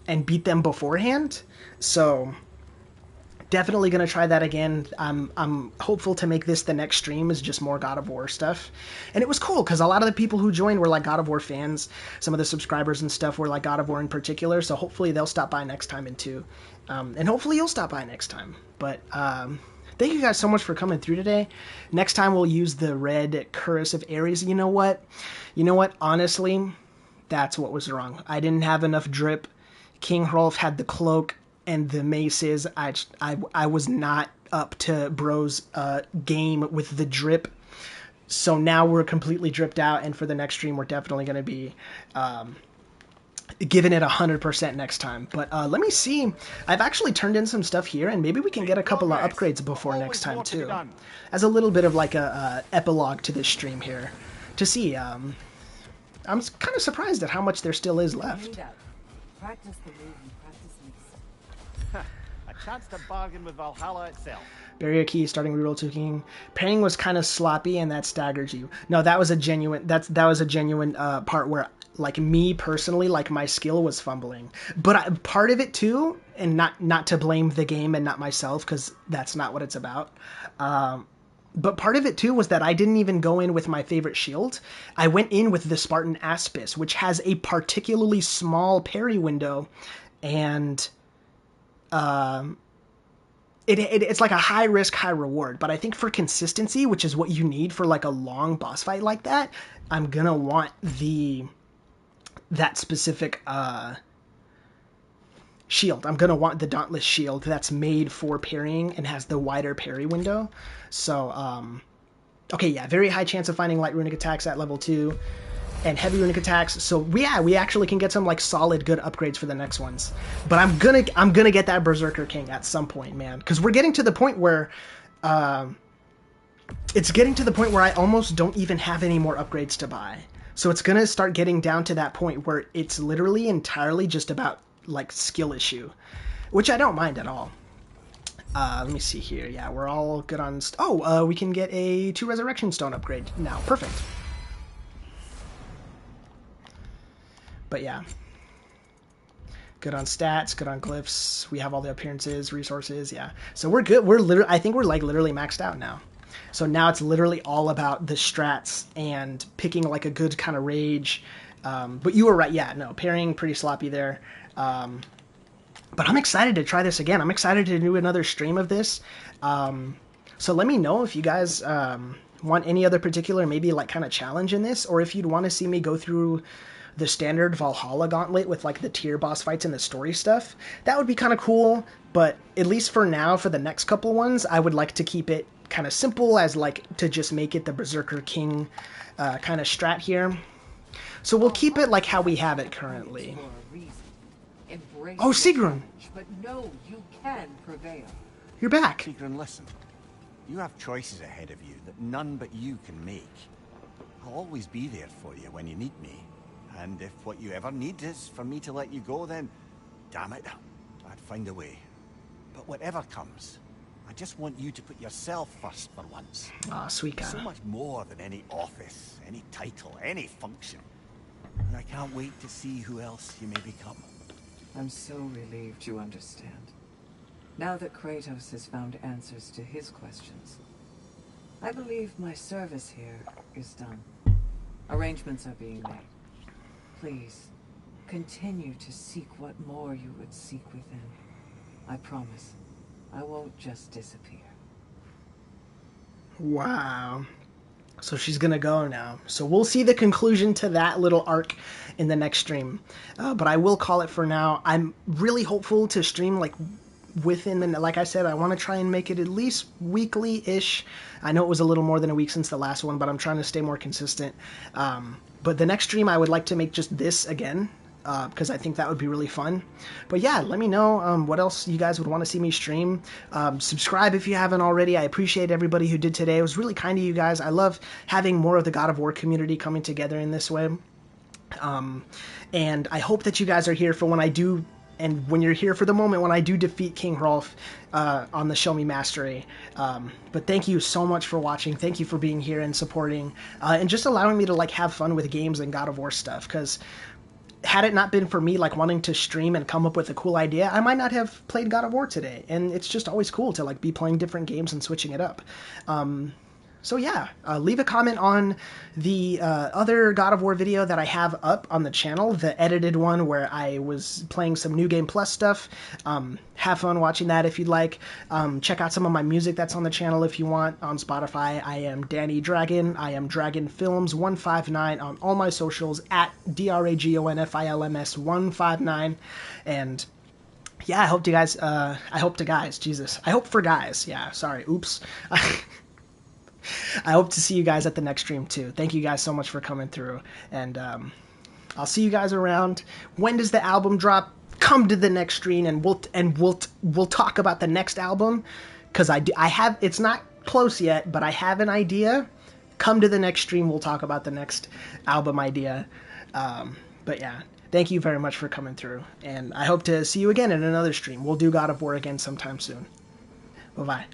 and beat them beforehand. So definitely gonna try that again. I'm hopeful to make this the next stream is just more God of War stuff. And it was cool because a lot of the people who joined were like God of War fans. Some of the subscribers and stuff were like God of War in particular. So hopefully they'll stop by next time and too. And hopefully you'll stop by next time. But thank you guys so much for coming through today. Next time we'll use the red Cursive Ares. You know what? Honestly, that's what was wrong. I didn't have enough drip. King Hrolf had the cloak and the maces. I was not up to bro's game with the drip. So now we're completely dripped out, and for the next stream we're definitely going to be giving it 100% next time. But let me see. I've actually turned in some stuff here, and maybe we can get a couple of upgrades before next time too, as a little bit of like a epilogue to this stream here, to see. I'm kind of surprised at how much there still is left. Practice the move and practice next. A chance to bargain with Valhalla itself. Bury a key, starting reroll to king. Pairing was kind of sloppy, and that staggered you. No, that was a genuine. That was a genuine part where, like me personally, like my skill was fumbling. But part of it too, and not to blame the game and not myself, because that's not what it's about. But part of it too was that I didn't even go in with my favorite shield. I went in with the Spartan Aspis, which has a particularly small parry window, and it's like a high risk, high reward. But I think for consistency, which is what you need for like a long boss fight like that, I'm gonna want that specific shield. I'm gonna want the Dauntless shield that's made for parrying and has the wider parry window. So okay, yeah, very high chance of finding light runic attacks at level 2 and heavy runic attacks. So we actually can get some like solid good upgrades for the next ones. But I'm gonna get that Berserker King at some point, man, because we're getting to the point where it's getting to the point where I almost don't even have any more upgrades to buy. So it's gonna start getting down to that point where it's literally entirely just about like skill issue, which I don't mind at all. Let me see here. Yeah, we're all good on... we can get a 2 Resurrection Stone upgrade now. Perfect. But yeah. Good on stats, good on glyphs. We have all the appearances, resources, yeah. So we're good. I think we're like literally maxed out now. So now it's literally all about the strats and picking like a good kind of rage. But you were right. Yeah, no, parrying pretty sloppy there. But I'm excited to try this again. I'm excited to do another stream of this. So let me know if you guys want any other particular maybe like kind of challenge in this, or if you'd want to see me go through the standard Valhalla gauntlet with like the tier boss fights and the story stuff. That would be kind of cool, but at least for now, for the next couple ones, I would like to keep it kind of simple as like to just make it the Berserker King kind of strat here. So we'll keep it like how we have it currently. Oh, Sigrun! But no, you can prevail. You're back. Sigrun, listen. You have choices ahead of you that none but you can make. I'll always be there for you when you need me. And if what you ever need is for me to let you go, then damn it, I'd find a way. But whatever comes, I just want you to put yourself first for once. Ah, sweet guy. So much more than any office, any title, any function. And I can't wait to see who else you may become. I'm so relieved you understand. Now that Kratos has found answers to his questions, I believe my service here is done. Arrangements are being made. Please, continue to seek what more you would seek within. I promise, I won't just disappear. Wow. So she's gonna go now. So we'll see the conclusion to that little arc in the next stream. But I will call it for now. I'm really hopeful to stream like within the... Like I said, I want to try and make it at least weekly-ish. I know it was a little more than a week since the last one, but I'm trying to stay more consistent. But the next stream, I would like to make just this again. because I think that would be really fun. But yeah, let me know what else you guys would want to see me stream. Subscribe if you haven't already. I appreciate everybody who did today. It was really kind of you guys. I love having more of the God of War community coming together in this way. And I hope that you guys are here for when I do, and when you're here for the moment when I do defeat King Hrolf on the Show Me Mastery. But thank you so much for watching. Thank you for being here and supporting, and just allowing me to like have fun with games and God of War stuff. Because had it not been for me like wanting to stream and come up with a cool idea, I might not have played God of War today. And it's just always cool to like be playing different games and switching it up. So yeah, leave a comment on the other God of War video that I have up on the channel, the edited one where I was playing some New Game Plus stuff. Have fun watching that if you'd like. Check out some of my music that's on the channel if you want on Spotify. I am Danny Dragon. I am Dragon Films 159 on all my socials at DRAGONFILMS 159. And yeah, I hope for guys. Yeah, sorry. Oops. I hope to see you guys at the next stream too. Thank you guys so much for coming through, and I'll see you guys around. When does the album drop? Come to the next stream, and we'll talk about the next album, because I have, it's not close yet, but I have an idea. Come to the next stream. We'll talk about the next album idea. But yeah, thank you very much for coming through, and I hope to see you again in another stream. We'll do God of War again sometime soon. Bye bye.